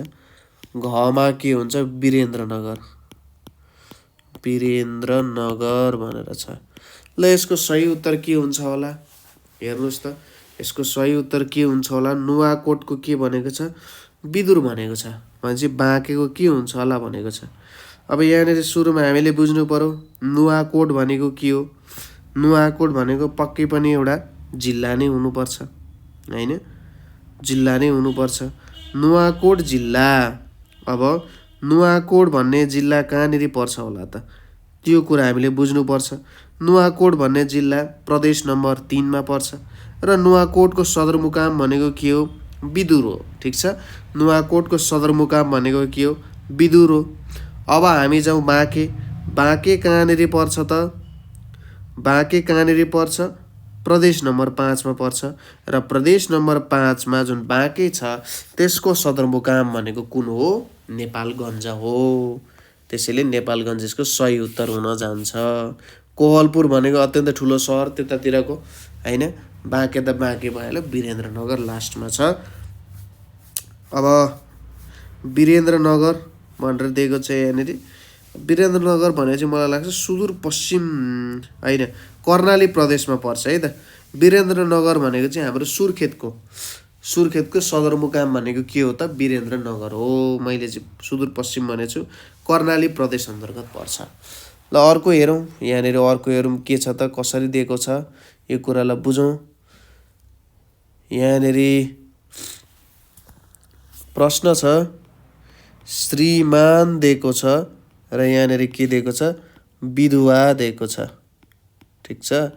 [SPEAKER 1] घमा के हुन्छ, वीरेन्द्रनगर, वीरेन्द्रनगर भनेर छ। ल यसको सही उत्तर के हुन्छ होला, हेर्नुहोस् त यसको सही उत्तर के हुन्छ होला। नुवाकोटको के भनेको छ, विदुर भनेको छ भनेपछि बाँकेको के हुन्छ होला भनेको छ। अब यहाँनिर सुरुमा हामीले बुझ्नु पर्यो नुवाकोट भनेको के हो। नुवाकोट भनेको पक्कै पनि एउटा जिल्ला नै हुनुपर्छ हैन, जिल्ला नै हुनुपर्छ। नुवाकोट जिल्ला। अब नुवाकोट भन्ने जिल्ला कहाँनिर पर्छ होला त, त्यो कुरा हामीले बुझ्नुपर्छ। नुवाकोट भन्ने जिल्ला प्रदेश नम्बर 3 मा पर्छ र नुवाकोटको सदरमुकाम भनेको के हो, विदुर हो। ठिक छ, नुवाकोटको सदरमुकाम भनेको के हो, विदुर हो। अब हामी जाउँ बाँके। बाँके कहाँनिर पर्छ त, बाँके कहाँनिर पर्छ, प्रदेश नम्बर 5 मा पर्छ र प्रदेश नम्बर 5 मा जुन बाँके छ त्यसको सदरमुकाम भनेको कुन हो, नेपालगञ्ज हो। त्यसैले नेपालगञ्ज यसको सही उत्तर हुन जान्छ। कोहलपुर भनेको अत्यन्त ठुलो सहर त्यतातिरको हैन, बाँके त बाँके भइहाल्यो, वीरेन्द्रनगर लास्टमा छ। अब वीरेन्द्रनगर भनेर दिएको छ यहाँनिर। वीरेन्द्रनगर भने चाहिँ मलाई लाग्छ सुदूरपश्चिम हैन, कर्णाली प्रदेशमा पर्छ है त। वीरेन्द्रनगर भनेको चाहिँ हाम्रो सुर्खेतको सदरमुकाम भनेको के हो त, वीरेन्द्रनगर हो। मैले चाहिँ सुदूरपश्चिम भनेको छु, कर्णाली प्रदेश अन्तर्गत पर्छ। ल अर्को हेरौँ। यहाँनिर अर्को हेरौँ के छ त, कसरी दिएको छ यो कुरालाई बुझौँ। यहाँनिर प्रश्न छ, श्रीमान दिएको छ र यहाँनिर के दिएको छ, विधुवा दिएको छ। ठिक छ,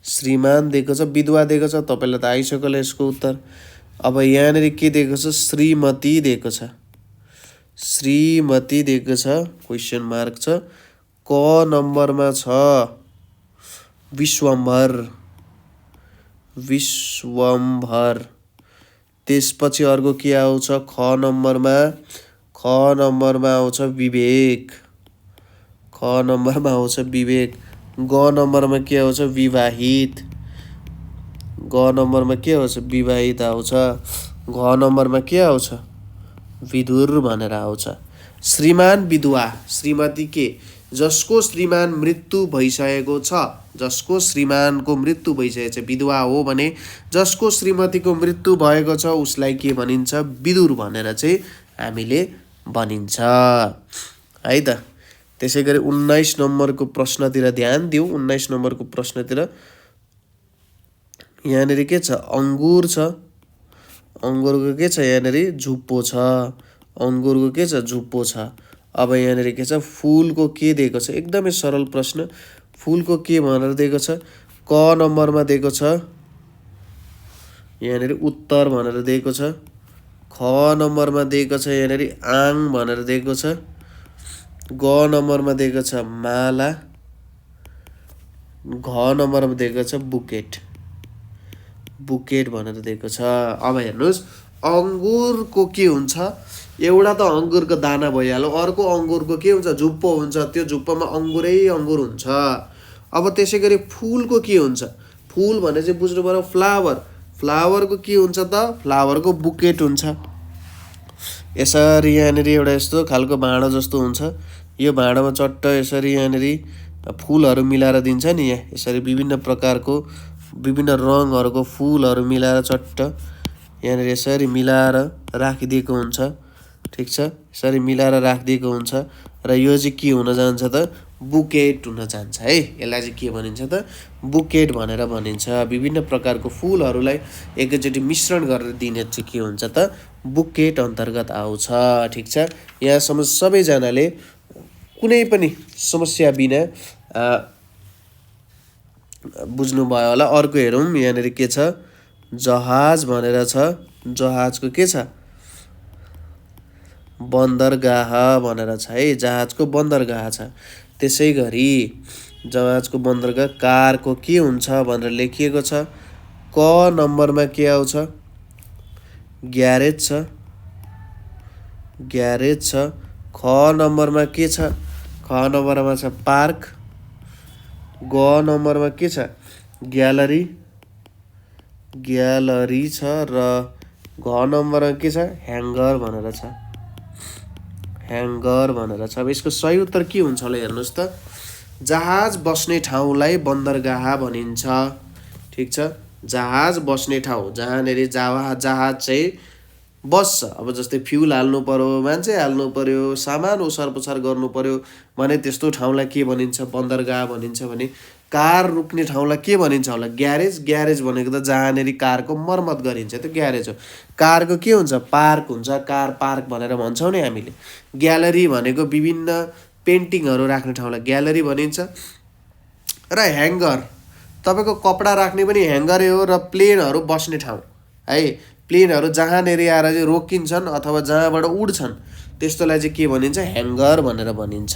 [SPEAKER 1] श्रीमान दिएको छ, विधुवा दिएको छ, तपाईँलाई त आइसक्यो यसको उत्तर। अब यहाँनिर के दिएको छ, श्रीमती दिएको छ, श्रीमती दिएको छ, क्वेसन मार्क छ। क नम्बरमा छ विश्वम्भर, विश्वम्भर। त्यसपछि अर्को के आउँछ, ख नम्बरमा, ख नम्बरमा आउँछ विवेक, ख नम्बरमा आउँछ विवेक। ग नम्बरमा के आउँछ, विवाहित, ग नम्बरमा के आउँछ, विवाहित आउँछ। घ नम्बरमा के आउँछ, विदुर भनेर आउँछ। श्रीमान विधुवा, श्रीमती के, जसको श्रीमान मृत्यु भइसकेको छ, जसको श्रीमानको मृत्यु भइसकेको छ विधवा हो भने जसको श्रीमतीको मृत्यु भएको छ उसलाई के भनिन्छ, विदुर भनेर चाहिँ हामीले भनिन्छ है त। त्यसै गरी 19 नम्बरको प्रश्नतिर ध्यान दिउँ। 19 नम्बरको प्रश्नतिर यहाँनिर के छ, अङ्गुर छ, अङ्गुरको के छ, यहाँनिर झुप्पो छ, अङ्गुरको के छ, झुप्पो छ। अब यहाँनिर के छ, फुलको के दिएको छ, एकदमै सरल प्रश्न। फुलको के भनेर दिएको छ, क नम्बरमा दिएको छ, यहाँनिर उत्तर भनेर दिएको छ। ख नम्बरमा दिएको छ यहाँनिर आङ भनेर दिएको छ। ग नम्बरमा दिएको छ माला। घ नम्बरमा दिएको छ बुकेट। बुकेट भनेर दिएको छ। अब हेर्नुहोस् अङ्गुरको के हुन्छ, एउटा त अङ्गुरको दाना भइहाल्यो, अर्को अङ्गुरको के हुन्छ, झुप्पो हुन्छ, त्यो झुप्पोमा अङ्गुरै अङ्गुर हुन्छ। अब त्यसै गरी फुलको के हुन्छ, फुल भने चाहिँ बुझ्नु पर्यो फ्लावर। फ्लावरको के हुन्छ त, फ्लावरको बुकेट हुन्छ। यसरी यहाँनिर एउटा यस्तो खालको भाँडो जस्तो हुन्छ, यो भाँडोमा चट्ट यसरी यहाँनिर फुलहरू मिलाएर दिन्छ नि, यहाँ यसरी विभिन्न प्रकारको विभिन्न रङहरूको फुलहरू मिलाएर चट्ट यहाँनिर यसरी मिलाएर राखिदिएको हुन्छ। ठिक छ, यसरी मिलाएर राखिदिएको हुन्छ र यो चाहिँ के हुन जान्छ त, बुकेट हुन जान्छ है। यसलाई चाहिँ के भनिन्छ त, बुकेट भनेर भनिन्छ। विभिन्न प्रकारको फुलहरूलाई एकैचोटि मिश्रण गरेर दिने चाहिँ के हुन्छ त, बुकेट अन्तर्गत आउँछ। ठिक छ, यहाँसम्म सबैजनाले कुनै पनि समस्या बिना बुझ्नुभयो होला। अर्को हेरौँ, यहाँनिर के छ, जहाज भनेर छ। जहाजको के छ, बन्दरगाह भनेर छ है, जहाजको बन्दरगाह छ। त्यसै गरी जहाजको बन्दरगाह। कारको के हुन्छ भनेर लेखिएको छ, क नम्बरमा के आउँछ, ग्यारेज छ। ग्यारेज छ। ख नम्बरमा के छ, ख नम्बरमा छ पार्क। ग नम्बरमा के छ, ग्यालरी। ग्यालरी छ र घ नम्बरमा के छ, ह्याङ्गर भनेर छ। ह्याङ्गर भनेर छ। अब यसको सही उत्तर के हुन्छ होला हेर्नुहोस् त, जहाज बस्ने ठाउँलाई बन्दरगाह भनिन्छ। ठिक छ, जहाज बस्ने ठाउँ जहाँनिर जहाज चाहिँ बस्छ। अब जस्तै फ्युल हाल्नु पर्यो, मान्छे हाल्नु पर्यो, सामान ओसार पसार गर्नु पर्यो भने त्यस्तो ठाउँलाई के भनिन्छ, बन्दरगाह भनिन्छ। भने कार रोक्ने ठाउँलाई के भनिन्छ होला, ग्यारेज। ग्यारेज भनेको त जहाँनिर कारको मर्मत गरिन्छ त्यो ग्यारेज हो। कारको के हुन्छ, पार्क हुन्छ, कार पार्क भनेर भन्छौँ नि हामीले। ग्यालरी भनेको विभिन्न पेन्टिङहरू राख्ने ठाउँलाई ग्यालरी भनिन्छ। र ह्याङ्गर तपाईँको कपडा राख्ने पनि ह्याङ्गरै हो। र प्लेनहरू बस्ने ठाउँ है, प्लेनहरू जहाँनिर आएर चाहिँ रोकिन्छन् अथवा जहाँबाट उड्छन् त्यस्तोलाई चाहिँ के भनिन्छ, ह्याङ्गर भनेर भनिन्छ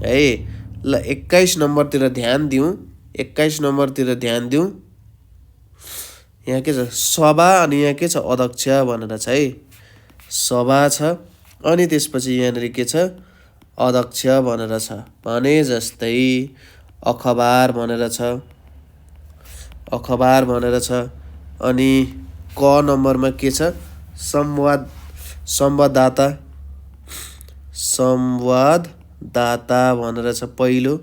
[SPEAKER 1] है। ल 21 नम्बरतिर ध्यान दिउँ। 21 नम्बरतिर ध्यान दिउँ। यहाँ के छ, सभा अनि यहाँ के छ, अध्यक्ष भनेर छ है। सभा छ अनि त्यसपछि यहाँनिर के छ, अध्यक्ष भनेर छ। भने जस्तै अखबार भनेर छ। अखबार भनेर छ। अनि क नम्बरमा के छ, संवाददाता। संवाददाता भनेर छ पहिलो।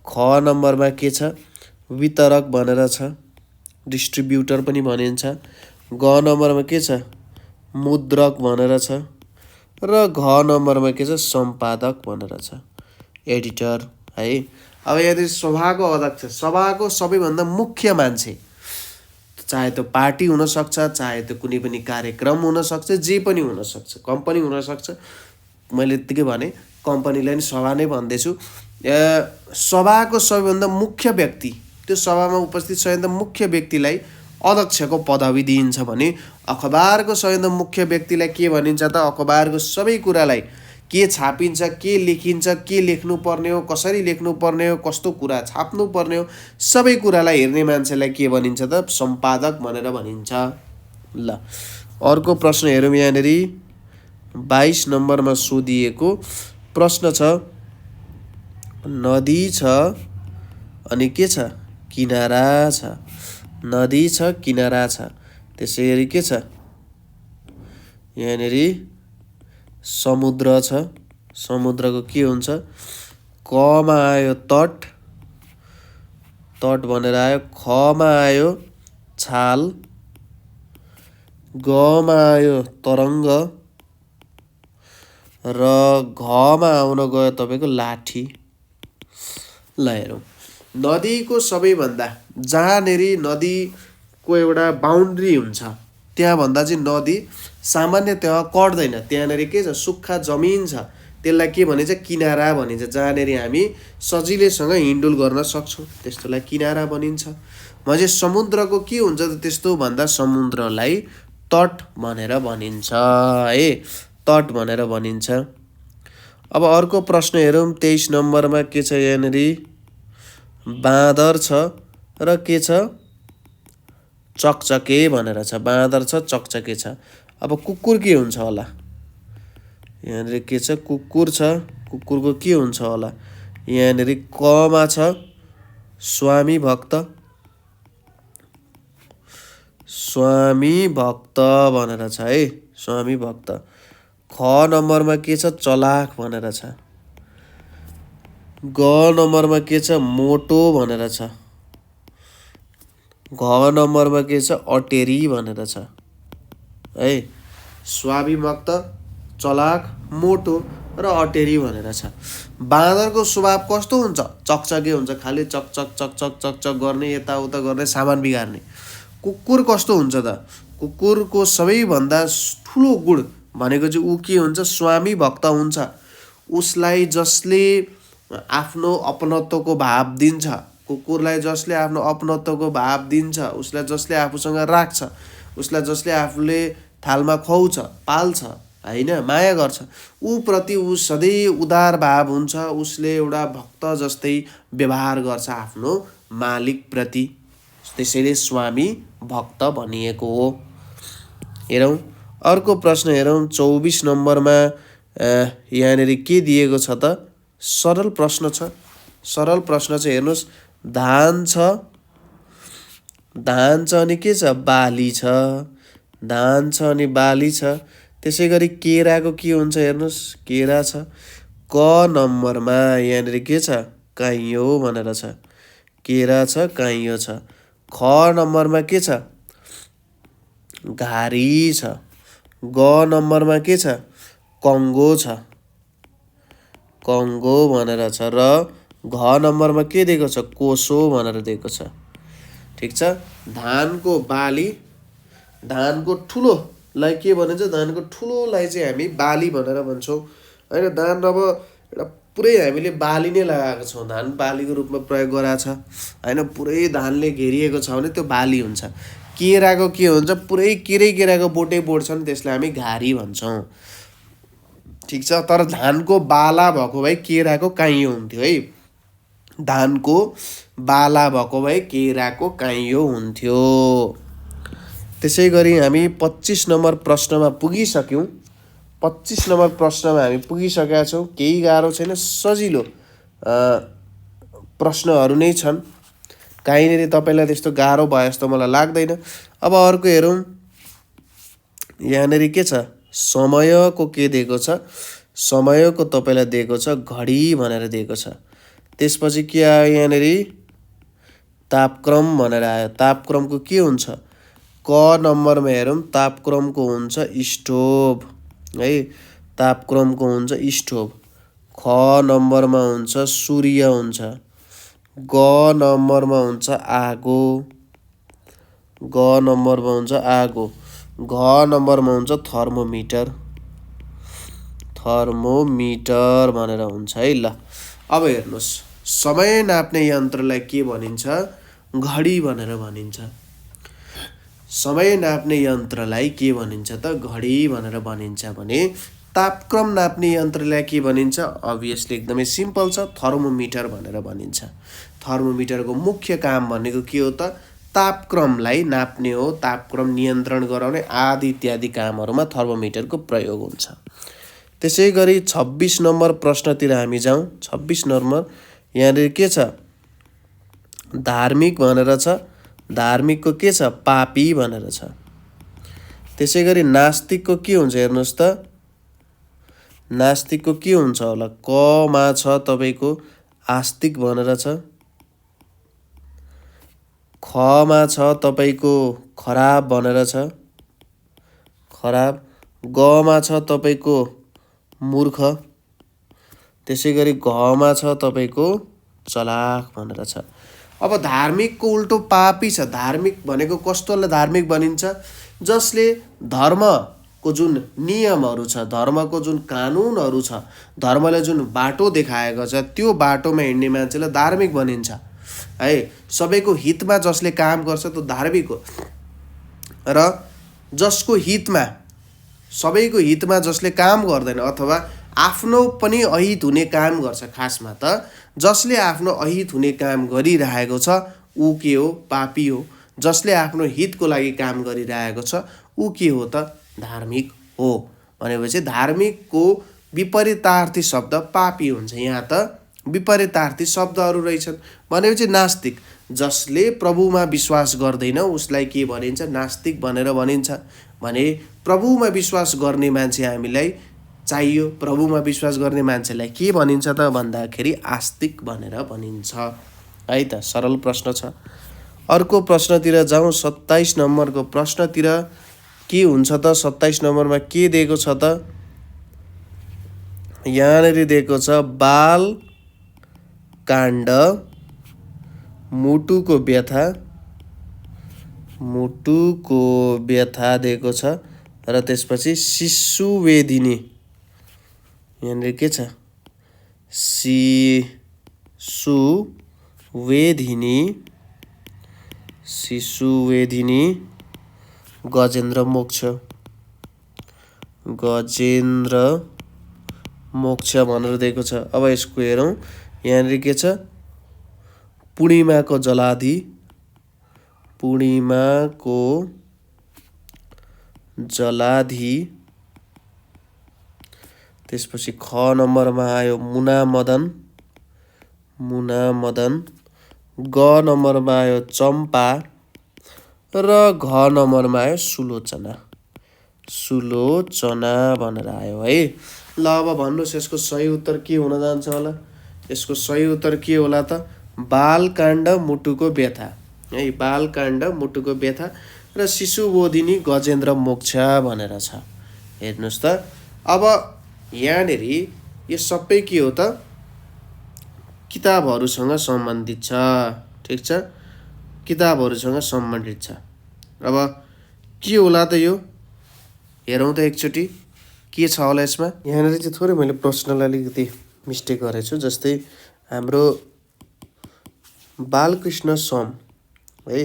[SPEAKER 1] ख नम्बरमा के छ, वितरक भनेर छ, डिस्ट्रिब्युटर पनि भनिन्छ। ग नम्बरमा के छ, मुद्रक भनेर छ। र घ नम्बरमा के छ, सम्पादक भनेर छ, एडिटर है। अब यदि सभाको अध्यक्ष, सभाको सबैभन्दा मुख्य मान्छे, चाहे त्यो पार्टी हुनसक्छ, चाहे त्यो कुनै पनि कार्यक्रम हुनसक्छ, जे पनि हुनसक्छ, कम्पनी हुनसक्छ। मैले यत्तिकै भने कम्पनीलाई नि सभा नै भन्दैछु। सभाको सबैभन्दा मुख्य व्यक्ति, त्यो सभामा उपस्थित सबैभन्दा मुख्य व्यक्तिलाई अध्यक्षको पदवी दिइन्छ भने अखबारको सबैभन्दा मुख्य व्यक्तिलाई के भनिन्छ त, अखबारको सबै कुरालाई के छापिन्छ, के लेखिन्छ, के लेख्नुपर्ने हो, कसरी लेख्नुपर्ने हो, कस्तो कुरा छाप्नुपर्ने हो, सबै कुरालाई हेर्ने मान्छेलाई के भनिन्छ त, सम्पादक भनेर भनिन्छ। ल अर्को प्रश्न हेरौँ। यहाँनिर 22 नम्बरमा सोधिएको प्रश्न छ, नदी छ अनि के छ, किनारा छ। नदी छ, किनारा छ। त्यसै गरी के छ, यहाँनिर समुद्र छ। समुद्रको के हुन्छ, कमा आयो तट, तट भनेर आयो। खमा आयो छाल। गमा आयो तरङ्ग। र घमा आउन गयो तपाईँको लाठी। ल हेरौँ, नदीको सबैभन्दा जहाँनिर नदीको एउटा बााउन्ड्री हुन्छ त्यहाँभन्दा चाहिँ नदी सामान्यतः कट्दैन। त्यहाँनिर के छ, सुक्खा जमिन छ, त्यसलाई के भनिन्छ, किनारा भनिन्छ। जहाँनिर हामी सजिलैसँग हिँडुल गर्न सक्छौँ त्यस्तोलाई किनारा भनिन्छ। भने समुद्रको के हुन्छ त, त्यस्तो भन्दा समुद्रलाई तट भनेर भनिन्छ है, तट भनेर भनिन्छ। अब अर्को प्रश्न हेरौँ। 23 नम्बरमा के छ यहाँनिर, बाँदर छ र के छ, चकचके भनेर छ। बाँदर छ, चकचके छ। अब कुकुर के हुन्छ होला, यहाँनिर के छ, कुकुर छ, कुकुरको के हुन्छ होला, यहाँनिर कमा छ, स्वामी भक्त, स्वामी भक्त भनेर छ है, स्वामी भक्त। ख नम्बरमा के छ, चलाक भनेर छ। ग नम्बरमा के छ, मोटो भनेर छ। घ नम्बरमा के छ, अटेरी भनेर छ है। स्वामी भक्त, चलाक, मोटो र अटेरी भनेर छ। बाँदरको स्वभाव कस्तो हुन्छ, चकचके हुन्छ, खालि चकचक चकचक चकचक गर्ने, यताउता गर्ने, सामान बिगार्ने। कुकुर कस्तो हुन्छ त, कुकुरको सबैभन्दा ठुलो गुण भनेको चाहिँ ऊ के हुन्छ, स्वामी भक्त हुन्छ। उसलाई जसले आफ्नो अपनत्वको भाव दिन्छ, कुकुरलाई जसले आफ्नो अपनत्वको भाव दिन्छ, उसलाई जसले आफूसँग राख्छ, उसलाई जसले आफूले थालमा खुवाउँछ, पाल्छ होइन, माया गर्छ, ऊ प्रति ऊ सधैँ उदार भाव हुन्छ। उसले एउटा भक्त जस्तै व्यवहार गर्छ आफ्नो मालिकप्रति, त्यसैले स्वामी भक्त भनिएको हो। हेरौँ अर्को प्रश्न हेरौँ। 24 नम्बरमा यहाँनिर के दिएको छ त, सरल प्रश्न छ। सरल प्रश्न चाहिँ हेर्नुहोस्, धान छ, धान छ अनि के छ, बाली छ। धान छ अनि बाली छ। त्यसै गरी केराको के हुन्छ हेर्नुहोस्, केरा छ। क नम्बरमा यहाँनिर के छ, काइयो भनेर छ। केरा छ, काइयो छ। ख नम्बरमा के छ, घारी छ। ग नम्बरमा के छ, कङ्गो छ, कङ्गो भनेर छ। र घ नम्बरमा के दिएको छ, कोसो भनेर दिएको छ। ठिक छ। धानको बाली, धानको ठुलोलाई के भनिन्छ, धानको ठुलोलाई चाहिँ हामी बाली भनेर भन्छौँ होइन। धान अब एउटा पुरै हामीले बाली नै लगाएको छौँ, धान बालीको रूपमा प्रयोग गराएको छ होइन। पुरै धानले घेरिएको छ भने त्यो बाली हुन्छ। केराको के हुन्छ, पुरै केराको बोटै बोट छ नि, त्यसलाई हामी घारी भन्छौँ। ठिक छ। तर धानको बाला भएको भए केराको काइयो हुन्थ्यो है। धानको बाला भएको भए केराको काइयो हुन्थ्यो। त्यसै गरी हामी 25 नम्बर प्रश्नमा पुगिसक्यौँ। 25 नम्बर प्रश्नमा हामी पुगिसकेका छौँ। केही गाह्रो छैन, सजिलो प्रश्नहरू नै छन्। कहीँनिर तपाईँलाई त्यस्तो गाह्रो भयो जस्तो मलाई लाग्दैन। अब अर्को हेरौँ। यहाँनिर के छ, समयको के दिएको छ, समयको तपाईँलाई दिएको छ घडी भनेर दिएको छ। त्यसपछि के आयो यहाँनिर, तापक्रम भनेर आयो। तापक्रमको के हुन्छ, क नम्बरमा हेरौँ, तापक्रमको हुन्छ स्टोभ है। तापक्रमको हुन्छ स्टोभ। ख नम्बरमा हुन्छ सूर्य हुन्छ। ग नम्बरमा हुन्छ आगो। ग नम्बरमा हुन्छ आगो। घ नम्बरमा हुन्छ थर्मोमिटर। थर्मोमिटर भनेर हुन्छ है। ल अब हेर्नुहोस्, समय नाप्ने यन्त्रलाई के भनिन्छ, घडी भनेर भनिन्छ। समय नाप्ने यन्त्रलाई के भनिन्छ त, घडी भनेर भनिन्छ भने तापक्रम नाप्ने यन्त्रलाई के भनिन्छ, अभियसली एकदमै सिम्पल छ, थर्मोमिटर भनेर भनिन्छ। थर्मोमिटरको मुख्य काम भनेको के हो त, तापक्रमलाई नाप्ने हो, तापक्रम नियन्त्रण गराउने आदि इत्यादि कामहरूमा थर्मोमिटरको प्रयोग हुन्छ। त्यसै गरी 26 नम्बर प्रश्नतिर हामी जाउँ। 26 नम्बर यहाँनिर के छ, धार्मिक भनेर छ। धार्मिकको के छ, पापी भनेर छ। त्यसै गरी नास्तिकको के हुन्छ हेर्नुहोस् त, नास्तिकको के हुन्छ होला, कमा छ तपाईँको आस्तिक भनेर छ। खमा छ तपाईँको खराब भनेर छ, खराब। गमा छ तपाईँको मूर्ख। त्यसै गरी घमा छ तपाईँको चलाक भनेर छ। अब धार्मिकको उल्टो पापी छ। धार्मिक भनेको कस्तोलाई धार्मिक भनिन्छ, जसले धर्मको जुन नियमहरू छ, धर्मको जुन कानुनहरू छ, धर्मले जुन बाटो देखाएको छ, त्यो बाटोमा हिँड्ने मान्छेलाई धार्मिक भनिन्छ है। सबैको हितमा जसले काम गर्छ त्यो धार्मिक हो। र जसको हितमा, सबैको हितमा जसले काम गर्दैन अथवा आफ्नो पनि अहित हुने काम गर्छ, खासमा त जसले आफ्नो अहित हुने काम गरिरहेको छ ऊ के हो? पापी हो। जसले आफ्नो हितको लागि काम गरिरहेको छ ऊ के हो त? धार्मिक हो। भनेपछि धार्मिकको विपरीतार्थी शब्द पापी हुन्छ। यहाँ त विपरीतार्थी शब्दहरू रहेछन्। भनेपछि नास्तिक, जसले प्रभुमा विश्वास गर्दैन उसलाई के भनिन्छ? नास्तिक भनेर भनिन्छ। भने प्रभुमा विश्वास गर्ने मान्छे हामीलाई चाहियो। प्रभुमा विश्वास गर्ने मान्छेलाई के भनिन्छ त भन्दाखेरि आस्तिक भनेर भनिन्छ। है त, सरल प्रश्न छ। अर्को प्रश्नतिर जाउँ। 27 नम्बरको प्रश्नतिर के हुन्छ त? 27 नम्बरमा के दिएको छ त? यहाँनिर दिएको छ बाल काण्ड मुटुको व्यथा, मुटुको व्यथा दिएको छ र त्यसपछि शिशुवेदिनी। यहाँनिर के छ? शिशुवेदिनी, शिशुवेदिनी गजेन्द्र मोक्ष, गजेन्द्र मोक्ष भनेर दिएको छ। अब यसको हेरौँ। यहाँनिर के छ? पूर्णिमाको जलाधि, पूर्णिमाको जलाधि। त्यसपछि ख नम्बरमा आयो मुना मदन, मुना मदन। ग नम्बरमा आयो चम्पा र घ नम्बरमा आयो सुलोचना, सुलोचना भनेर आयो है। ल अब भन्नुहोस् यसको सही उत्तर के हुन जान्छ होला? यसको सही उत्तर के होला त? बालकाण्ड मुटुको व्यथा है, बालकाण्ड मुटुको व्यथा र शिशुबोधिनी गजेन्द्र मोक्ष भनेर छ। हेर्नुहोस् त, अब यहाँनिर यो सबै के हो त? किताबहरूसँग सम्बन्धित छ। ठिक छ, किताबहरूसँग सम्बन्धित छ। अब के होला त यो? हेरौँ त एकचोटि के छ होला यसमा। यहाँनिर चाहिँ थोरै मैले प्रश्नलाई अलिकति मिस्टेक गरेको छु। जस्तै हाम्रो बालकृष्ण सम है,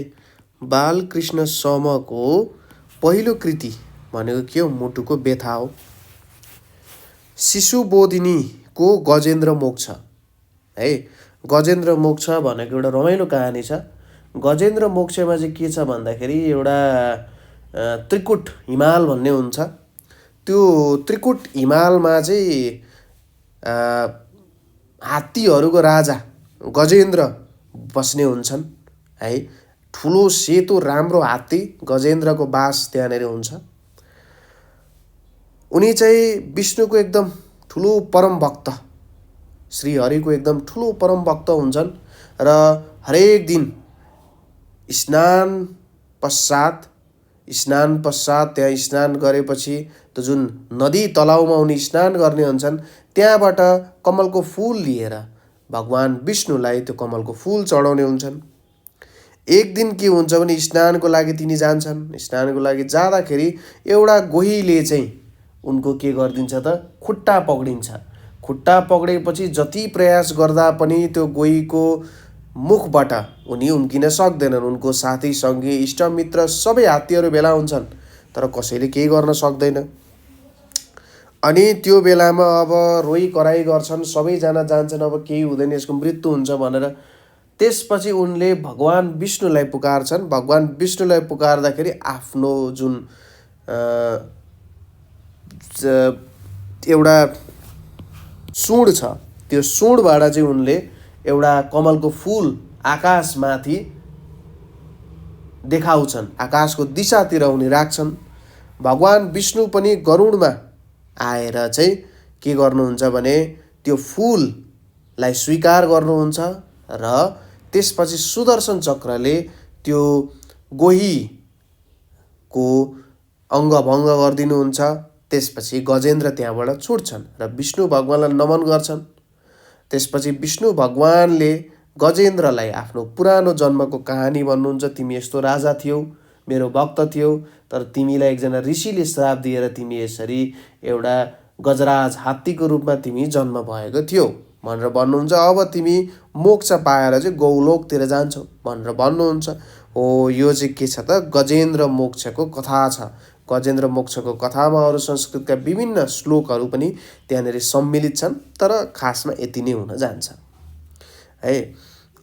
[SPEAKER 1] बालकृष्ण समको पहिलो कृति भनेको के हो? मुटुको व्यथा हो। शिशुबोधिनीको गजेन्द्र मोक्ष है, गजेन्द्र मोक्ष भनेको एउटा रमाइलो कहानी छ। गजेन्द्र मोक्षमा चाहिँ के छ भन्दाखेरि एउटा त्रिकुट हिमाल भन्ने हुन्छ। त्यो त्रिकुट हिमालमा चाहिँ हात्तीहरूको राजा गजेन्द्र बस्ने हुन्छन् है। ठुलो सेतो राम्रो हात्ती गजेन्द्रको बास त्यहाँनिर हुन्छ। उनी चाहिँ विष्णुको एकदम ठुलो परम भक्त, श्रीहरिको एकदम ठुलो परम भक्त हुन्छन् र हरेक दिन स्नान पश्चात त्यहाँ स्नान गरेपछि त्यो जुन नदी तलाउमा उनी स्नान गर्ने हुन्छन्, त्यहाँबाट कमलको फुल लिएर भगवान विष्णुलाई त्यो कमलको फुल चढाउने हुन्छन्। एक दिन के हुन्छ भने स्नानको लागि तिनी जान्छन्। स्नानको लागि जाँदाखेरि एउटा गोहीले चाहिँ उनको के गरिदिन्छ त? खुट्टा पक्डिन्छ। खुट्टा पक्डेपछि जति प्रयास गर्दा पनि त्यो गोहीको मुखबाट उनी उम्किन सक्दैनन्। उनको साथी सङ्गी इष्टमित्र सबै हात्तीहरू भेला हुन्छन् तर कसैले केही गर्न सक्दैन। अनि त्यो बेलामा अब रोइ कराई गर्छन्, सबैजना जान्छन्, अब केही हुँदैन, यसको मृत्यु हुन्छ भनेर। त्यसपछि उनले भगवान विष्णुलाई पुकार्छन्। भगवान विष्णुलाई पुकार्दाखेरि आफ्नो जुन एउटा सुँड छ, त्यो सुँडबाट चाहिँ उनले एउटा कमलको फुल आकाशमाथि देखाउँछन्। आकाशको दिशातिर उनी राख्छन्। भगवान विष्णु पनि गरुडमा आएर चाहिँ के गर्नुहुन्छ भने त्यो फुललाई स्वीकार गर्नुहुन्छ र त्यसपछि सुदर्शन चक्रले त्यो गोहीको अङ्गभङ्ग गरिदिनुहुन्छ। त्यसपछि गजेन्द्र त्यहाँबाट छुट्छन् र विष्णु भगवानलाई नमन गर्छन्। त्यसपछि विष्णु भगवानले गजेन्द्रलाई आफ्नो पुरानो जन्मको कहानी भन्नुहुन्छ। तिमी यस्तो राजा थियौ, मेरो भक्त थियौ, तर तिमीलाई एकजना ऋषिले श्राप दिएर तिमी यसरी एउटा गजराज हात्तीको रूपमा तिमी जन्म भएको थियो भनेर भन्नुहुन्छ। अब तिमी मोक्ष पाएर चाहिँ गौलोकतिर जान्छौ भनेर भन्नुहुन्छ। हो, यो चाहिँ के छ त? गजेन्द्र मोक्षको कथा छ। गजेन्द्र मोक्षको कथामा अरू संस्कृतका विभिन्न श्लोकहरू पनि त्यहाँनिर सम्मिलित छन्, तर खासमा यति नै हुन जान्छ है।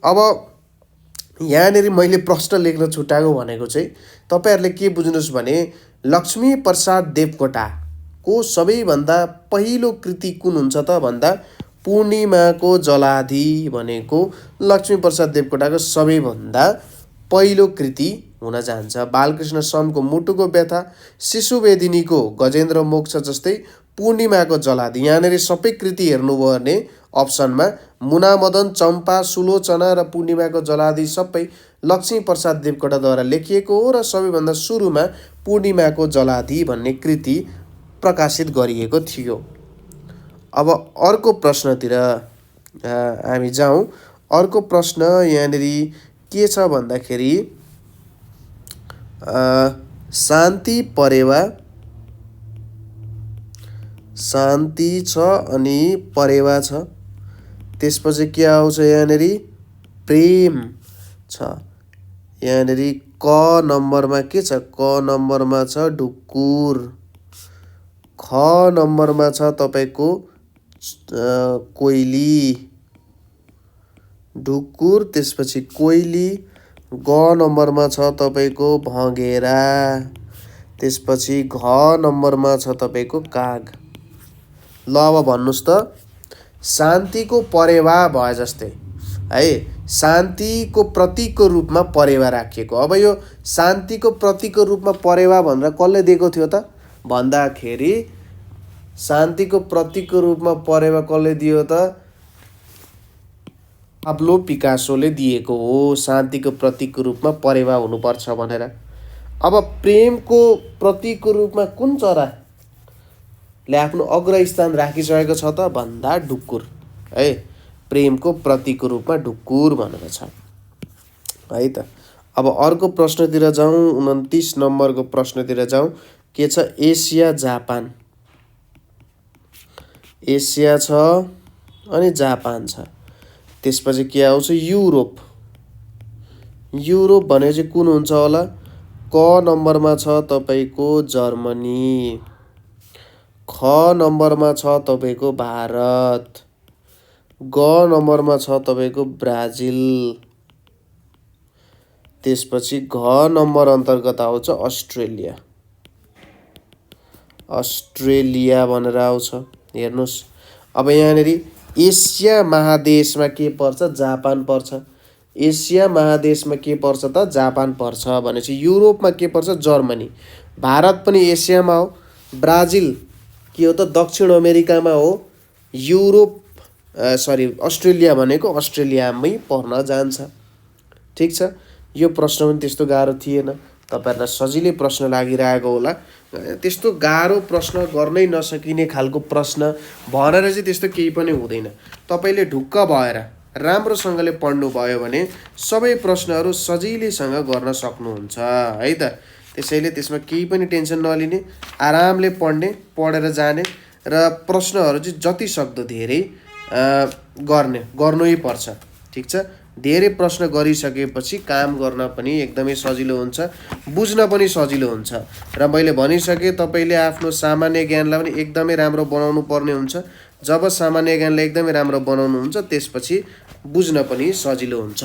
[SPEAKER 1] अब यहाँनिर मैले प्रश्न लेख्न छुट्याएको भनेको चाहिँ तपाईँहरूले के बुझ्नुहोस् भने लक्ष्मीप्रसाद देवकोटाको सबैभन्दा पहिलो कृति कुन हुन्छ त भन्दा पूर्णिमाको जलाधि भनेको लक्ष्मीप्रसाद देवकोटाको सबैभन्दा पहिलो कृति हुन जान्छ। बालकृष्ण समको मुटुको व्यथा, शिशुवेदिनीको गजेन्द्र मोक्ष जस्तै पूर्णिमाको जलाधि, यहाँनिर सबै कृति हेर्नुभयो भने अप्सनमा मुनामदन, चम्पा, सुलोचना र पूर्णिमाको जलाधि सबै लक्ष्मीप्रसाद देवकोटाद्वारा लेखिएको हो र सबैभन्दा सुरुमा पूर्णिमाको जलाधि भन्ने कृति प्रकाशित गरिएको थियो। अब अर्को प्रश्नतिर हामी जाउँ। अर्को प्रश्न यहाँनिर के छ भन्दाखेरि शान्ति परेवा, शान्ति छ अनि परेवा छ, त्यसपछि के आउँछ यहाँनिर प्रेम छ। यहाँनिर क नम्बरमा के छ, क नम्बरमा छ ढुकुर, ख नम्बरमा छ तपाईँको कोइली, ढुकुर त्यसपछि कोइली, ग नम्बरमा छ तपाईँको भँगेरा, त्यसपछि घ नम्बरमा छ तपाईँको काग। ल अब भन्नुहोस् त, शान्तिको परेवा भए जस्तै है, शान्तिको प्रतीकको रूपमा परेवा राखिएको। अब यो शान्तिको प्रतीकको रूपमा परेवा भनेर कसले दिएको थियो त भन्दाखेरि शान्तिको प्रतीकको रूपमा परेवा कसले दियो त पाब्लो पिकासोले दिएको हो, शान्तिको प्रतीकको रूपमा परेवा हुनुपर्छ भनेर। अब प्रेमको प्रतीकको रूपमा कुन चराले आफ्नो अग्रस्थान राखिसकेको छ त भन्दा ढुकुर है, प्रेमको प्रतीकको रूपमा ढुकुर भनेर छ है त। अब अर्को प्रश्नतिर जाउँ, 29 नम्बरको प्रश्नतिर जाउँ। के छ, एसिया जापान, एसिया छ अनि जापान छ, त्यसपछि के आउँछ युरोप। युरोप भने चाहिँ कुन हुन्छ होला, क नम्बरमा छ तपाईँको जर्मनी, ख नम्बरमा छ तपाईँको भारत, ग नम्बरमा छ तपाईँको ब्राजिल, त्यसपछि घ नम्बर अन्तर्गत आउँछ अस्ट्रेलिया, अस्ट्रेलिया भनेर आउँछ। हेर्नुहोस् अब यहाँनिर एसिया महादेशमा के पर्छ, जापान पर्छ। एसिया महादेशमा के पर्छ त जापान पर्छ भनेपछि युरोपमा के पर्छ जर्मनी, भारत पनि एसियामा हो, ब्राजिल के हो त दक्षिण अमेरिकामा हो, युरोप अस्ट्रेलिया भनेको अस्ट्रेलियामै पर्न जान्छ। ठिक छ, यो प्रश्न पनि त्यस्तो गाह्रो थिएन, तपाईहरुलाई सजिलै प्रश्न लागिरहेको होला। त्यस्तो गाह्रो प्रश्न गर्नै नसकिने खालको प्रश्न भनेर चाहिँ त्यस्तो केही पनि हुँदैन। तपाईले ढुक्क भएर राम्रोसँगले पढ्नु भयो भने सबै प्रश्नहरू सजिलैसँग गर्न सक्नुहुन्छ है त। त्यसैले त्यसमा केही पनि टेन्सन नलिने, आरामले पढ्ने, पढेर जाने र प्रश्नहरू चाहिँ जति सक्दो धेरै गर्नै पर्छ। ठिक छ, धेरै प्रश्न गरिसकेपछि काम गर्न पनि एकदमै सजिलो हुन्छ, बुझ्न पनि सजिलो हुन्छ। र मैले भनिसके तपाईले आफ्नो सामान्य ज्ञानलाई पनि एकदमै राम्रो बनाउनु पर्ने हुन्छ। जब सामान्य ज्ञानलाई एकदमै राम्रो बनाउनुहुन्छ त्यसपछि बुझ्न पनि सजिलो हुन्छ।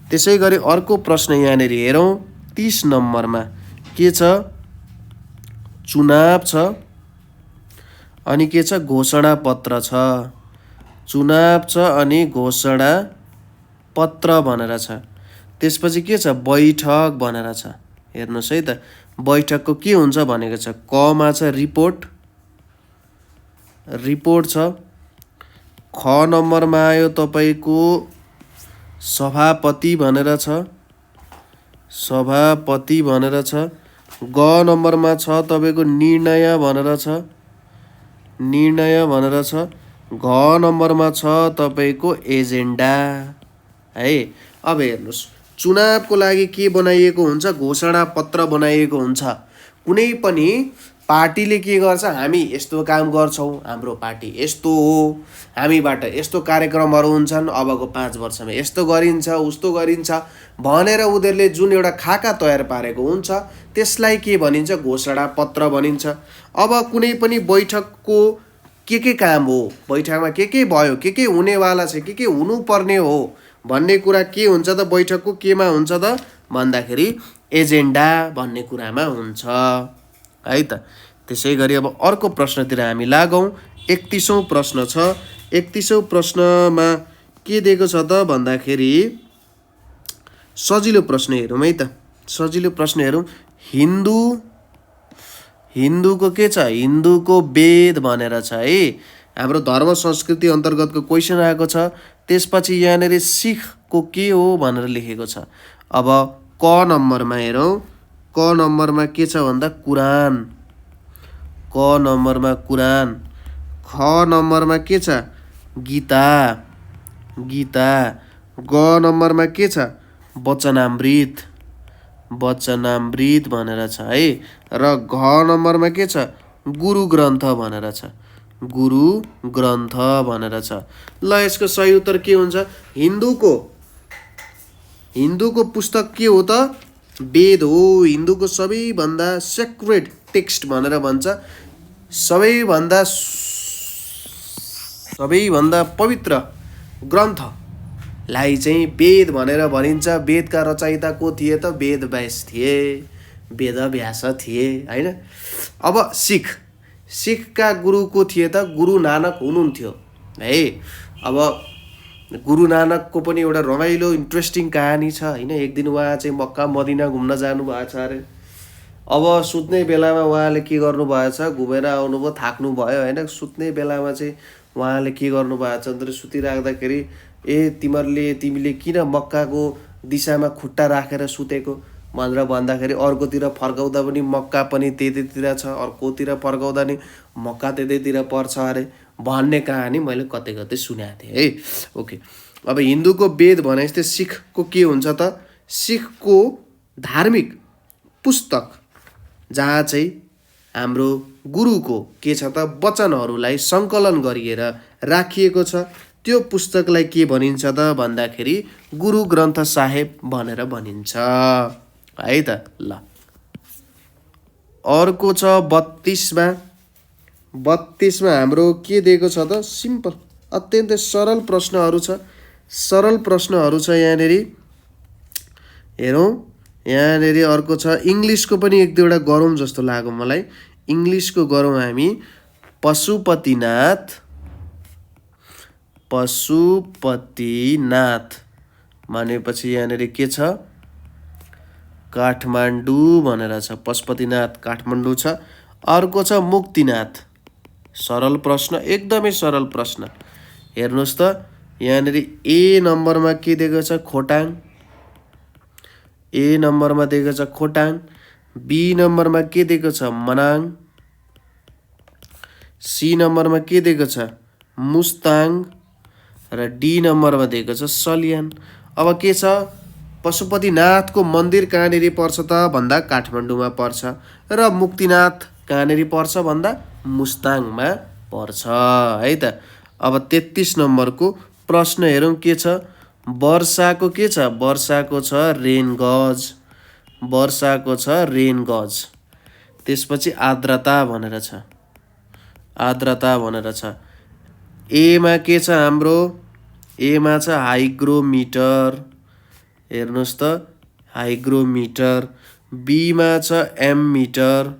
[SPEAKER 1] त्यसैगरी अर्को प्रश्न यहाँनिर हेरौँ, 30 नम्बरमा के छ, चुनाव छ अनि के छ घोषणा पत्र छ। चुनाव छ अनि घोषणा पत्र भनेर छ। त्यसपछि के छ बैठक भनेर छ। हेर्नुहोस् है त, बैठकको के हुन्छ भनेको छ, क मा छ रिपोर्ट, रिपोर्ट छ। ख नम्बरमा आयो तपाईको सभापति भनेर छ, सभापति भनेर छ। ग नम्बरमा छ तपाईको निर्णय भनेर छ, निर्णय भनेर छ। घ नम्बरमा छ तपाईको एजेन्डा है। अब हेर्नुहोस्, चुनावको लागि के बनाइएको हुन्छ, घोषणा पत्र बनाइएको हुन्छ। कुनै पनि पार्टीले के गर्छ, हामी यस्तो काम गर्छौँ, हाम्रो पार्टी यस्तो हो, हामीबाट यस्तो कार्यक्रमहरू हुन्छन्, अबको 5 वर्षमा यस्तो गरिन्छ उस्तो गरिन्छ भनेर उनीहरूले जुन एउटा खाका तयार पारेको हुन्छ त्यसलाई के भनिन्छ, घोषणा पत्र भनिन्छ। अब कुनै पनि बैठकको के काम हो, बैठकमा के भयो, के हुनेवाला छ, के हुनुपर्ने हो भन्ने कुरा के हुन्छ त, बैठकको केमा हुन्छ त भन्दाखेरि एजेन्डा भन्ने कुरामा हुन्छ है त। त्यसै गरी अब अर्को प्रश्नतिर हामी लागौँ। 31औं प्रश्न छ। 31औं प्रश्नमा के दिएको छ त भन्दाखेरि सजिलो प्रश्न हेरौँ है त। सजिलो प्रश्न हेरौँ। हिन्दूको के छ, हिन्दूको वेद भनेर छ है। हाम्रो धर्म संस्कृति अन्तर्गतको क्वेसन आएको छ। त्यसपछि यहाँनिर सिखको के हो भनेर लेखेको छ। अब क नम्बरमा हेरौँ। क नम्बरमा के छ भन्दा कुरान। क नम्बरमा कुरान। ख नम्बरमा के छ, गीता। गीता। ग नम्बरमा के छ, वचनामृत। वचनामृत भनेर छ है। र घ नम्बरमा के छ, गुरु ग्रन्थ भनेर छ। गुरु ग्रन्थ भनेर छ। ल यसको सही उत्तर के हुन्छ, हिन्दूको पुस्तक के हो त, वेद हो। हिन्दूको सबैभन्दा सेक्रेड टेक्स्ट भनेर भन्छ। सबैभन्दा पवित्र ग्रन्थलाई चाहिँ वेद भनेर भनिन्छ। वेदका रचयिता को थिए त, वेदव्यास थिए, वेदव्यास थिए हैन। अब सिखका गुरु को थिए त, गुरु नानक हुनुहुन्थ्यो है। अब गुरु नानकको पनि एउटा रमाइलो इन्ट्रेस्टिङ कहानी छ हैन। एक दिन उहाँ चाहिँ मक्का मदिना घुम्न जानुभएको छ अरे। अब सुत्ने बेलामा उहाँले के गर्नुभएछ, घुमेर आउनुभयो, थाक्नु भयो हैन। सुत्ने बेलामा चाहिँ उहाँले के गर्नुभएको छ भने सुतिराख्दाखेरि तिमीले किन मक्काको दिशामा खुट्टा राखेर सुतेको भनेर भन्दाखेरि अर्कोतिर फर्काउँदा पनि मक्का पनि त्यतैतिर छ, अर्कोतिर फर्काउँदा नि मक्का त्यतैतिर पर्छ अरे भन्ने कहानी मैले कतै सुनेको थिएँ है। ओके। अब हिन्दूको वेद भनेपछि सिखको के हुन्छ त, सिखको धार्मिक पुस्तक जहाँ चाहिँ हाम्रो गुरुको के छ त, वचनहरूलाई सङ्कलन गरिएर राखिएको छ, त्यो पुस्तकलाई के भनिन्छ त भन्दाखेरि गुरु ग्रन्थ साहेब भनेर भनिन्छ है त। ल अर्को छ 32मा। 32मा हाम्रो के दिएको छ त, सिम्पल अत्यन्तै सरल प्रश्नहरू छ। सरल प्रश्नहरू छ यहाँनिर हेरौँ। यहाँनिर अर्को छ इङ्ग्लिसको पनि एक दुईवटा गरौँ जस्तो लाग्यो मलाई। इङ्ग्लिसको गरौँ हामी। पशुपतिनाथ भनेपछि यहाँनिर के छ, काठमाडौँ भनेर छ। पशुपतिनाथ काठमाडौँ छ। अर्को छ मुक्तिनाथ। सरल प्रश्न, एकदमै सरल प्रश्न। हेर्नुहोस् त यहाँनिर ए नम्बरमा के दिएको छ, खोटाङ। ए नम्बरमा दिएको छ खोटाङ। बी नम्बरमा के दिएको छ, मनाङ। सी नम्बरमा के दिएको छ, मुस्ताङ। र डी नम्बरमा दिएको छ सल्यान। अब के छ, पशुपतिनाथको मन्दिर कहाँनिर पर्छ त भन्दा काठमाडौँमा पर्छ, र मुक्तिनाथ कहाँनिर पर्छ भन्दा मुस्ताङमा पर्छ है त। अब 33 नम्बरको प्रश्न हेरौँ के छ। वर्षाको के छ, वर्षाको छ रेनगज। वर्षाको छ रेनगज। त्यसपछि आर्द्रता भनेर छ। आर्द्रता भनेर छ। एमा के छ हाम्रो, एमा छ हाइग्रोमिटर। हेर्नुहोस् त हाइग्रोमिटर। बीमा छ एममिटर।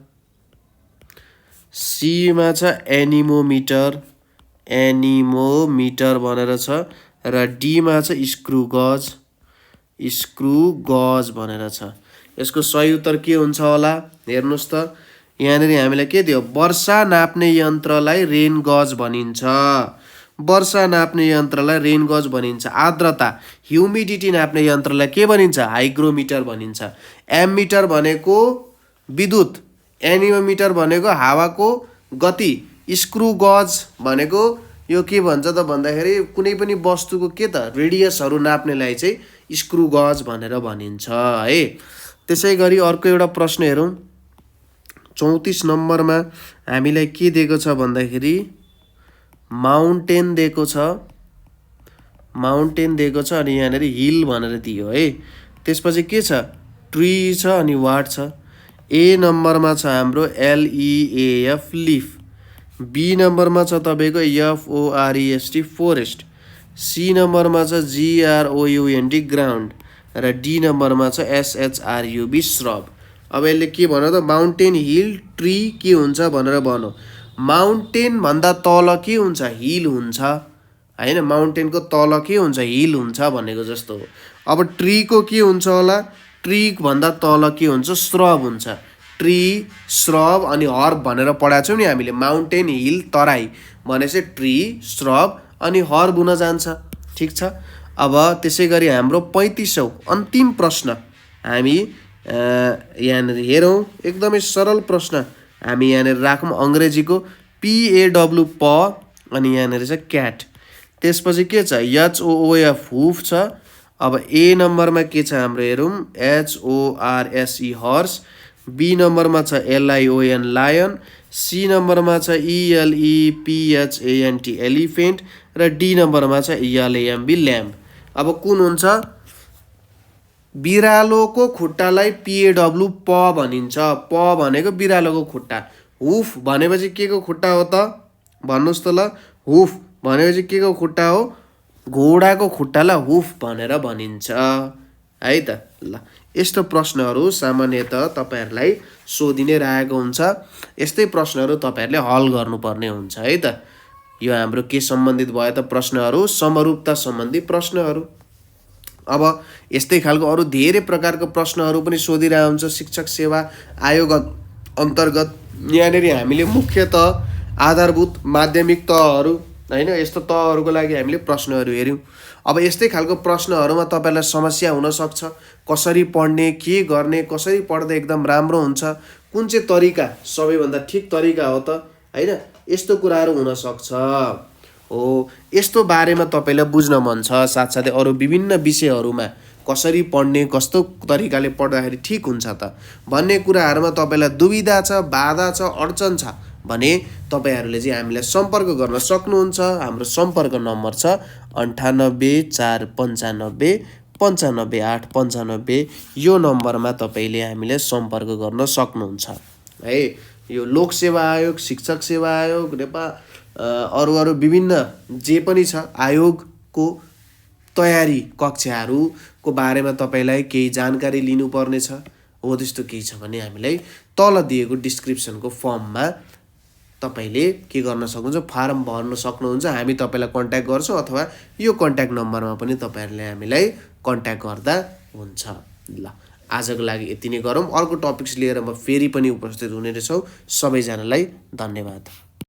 [SPEAKER 1] सीमा छ एनिमोमिटर। एनिमोमिटर भनेर छ। र डीमा छ स्क्रु गज। स्क्रु गज भनेर छ। यसको सही उत्तर के हुन्छ होला, हेर्नुहोस् त यहाँनिर हामीलाई के दियो, वर्षा नाप्ने यन्त्रलाई रेन गज भनिन्छ। वर्षा नाप्ने यन्त्रलाई रेन गज भनिन्छ। आर्द्रता ह्युमिडिटी नाप्ने यन्त्रलाई के भनिन्छ, हाइग्रोमिटर भनिन्छ। एममिटर भनेको विद्युत, एनिमोमिटर भनेको हावाको गति, स्क्रु गज भनेको यो के भन्छ त भन्दाखेरि कुनै पनि वस्तुको के त रेडियसहरू नाप्नेलाई चाहिँ स्क्रु गज भनेर भनिन्छ है। त्यसै गरी अर्को एउटा प्रश्न हेरौँ। 34 नम्बरमा हामीलाई के दिएको छ भन्दाखेरि माउन्टेन दिएको छ, माउन्टेन दिएको छ अनि यहाँनिर हिल भनेर दियो है। त्यसपछि के छ, ट्री छ अनि वाट छ। ए नम्बरमा छ हाम्रो LEAF लिफ, बी नम्बरमा छ तपाईँको FOREST फोरेस्ट, सी नम्बरमा छ GROUND ग्राउन्ड र डी नम्बरमा छ SHRUB श्रब। अब यसले के भन्यो त, माउन्टेन हिल ट्री के हुन्छ भनेर भन्यो। माउन्टेन भन्दा तल के हुन्छ, हिल हुन्छ हैन, माउन्टेनको तल के हुन्छ, हिल हुन्छ भनेको जस्तो हो। अब ट्रीको के हुन्छ होला, ट्री भन्दा तल के हुन्छ, श्रब हुन्छ। ट्री श्रब अनि हर्ब भनेर पढाएको छौँ नि हामीले, माउन्टेन हिल तराई भनेपछि ट्री श्रब अनि हर्ब हुन जान्छ। ठिक छ। अब त्यसै गरी हाम्रो 35औं अन्तिम प्रश्न हामी यहाँनिर हेरौँ। एकदमै सरल प्रश्न हामी यहाँनिर राखौँ, अङ्ग्रेजीको PAW प अनि यहाँनिर छ क्याट। त्यसपछि के छ, HOOF हुफ छ। अब ए नम्बरमा के छ हाम्रो हेरौँ, HORSE हर्स, बी नम्बरमा छ LION लायन, सी नम्बरमा छ ELEPHANT एलिफेन्ट र डी नम्बरमा छ LAMB ल्याम्ब। अब कुन हुन्छ, बिरालोको खुट्टालाई PAW प भनिन्छ। प भनेको बिरालोको खुट्टा, हुफ भनेपछि के को खुट्टा हो त भन्नुहोस् त ल, हुफ भनेपछि के को खुट्टा हो, घोडाको खुट्टालाई हुफ भनेर भनिन्छ है त। ल यस्तो प्रश्नहरू सामान्यतः तपाईहरुलाई सोधिने रहेको हुन्छ। यस्तै प्रश्नहरू तपाईहरुले हल गर्नुपर्ने हुन्छ है त। यो हाम्रो के सम्बन्धित भयो त, प्रश्नहरू समरूपता सम्बन्धी प्रश्नहरू। अब यस्तै खालको अरु धेरै प्रकारको प्रश्नहरू पनि सोधिरहेको हुन्छ शिक्षक सेवा आयोग अन्तर्गत। यहाँनिर हामीले मुख्यतः आधारभूत माध्यमिक तहहरू हैन, यस्तो तहहरूको लागि हामीले प्रश्नहरू हेर्यौं। अब यस्तै खालको प्रश्नहरूमा तपाईलाई समस्या हुन सक्छ, कसरी पढ्ने, के गर्ने, कसरी पढ्दा एकदम राम्रो हुन्छ, कुन चाहिँ तरिका सबैभन्दा ठीक तरिका हो त हैन, यस्तो कुराहरू हुन सक्छ हो। यस्तो बारेमा तपाईलाई बुझ्न मन छ, साथसाथै अरु विभिन्न विषयहरूमा कसरी पढ्ने, कस्तो तरिकाले पढ्दाखेरि ठीक हुन्छ त भन्ने कुराहरूमा तपाईलाई दुविधा छ, बाधा छ, अडचन छ भने तपाईहरुले चाहिँ हामीलाई सम्पर्क गर्न सक्नुहुन्छ। हाम्रो सम्पर्क नम्बर छ 9849595895। यो नम्बरमा तपाईले हामीलाई सम्पर्क गर्न सक्नुहुन्छ है। यो लोक सेवा आयोग, शिक्षक सेवा आयोग, नेपाल अरु विभिन्न जे पनि छ आयोगको तयारी कक्षाहरूको बारेमा तपाईलाई केही जानकारी लिनुपर्ने छ हो, त्यस्तो केही छ भने हामीलाई तल दिएको डिस्क्रिप्सनको फर्ममा तपाईले के गर्न सक्नुहुन्छ, फारम भर्न सक्नुहुन्छ। हामी तपाईलाई कन्ट्याक्ट गर्छौं अथवा यो कन्ट्याक्ट नम्बरमा पनि तपाईहरुले हामीलाई कन्ट्याक्ट गर्दा हुन्छ। ल आजको लागि यति नै गरौँ। अर्को टपिक्स लिएर म फेरि पनि उपस्थित हुने छु। सबैजनालाई धन्यवाद।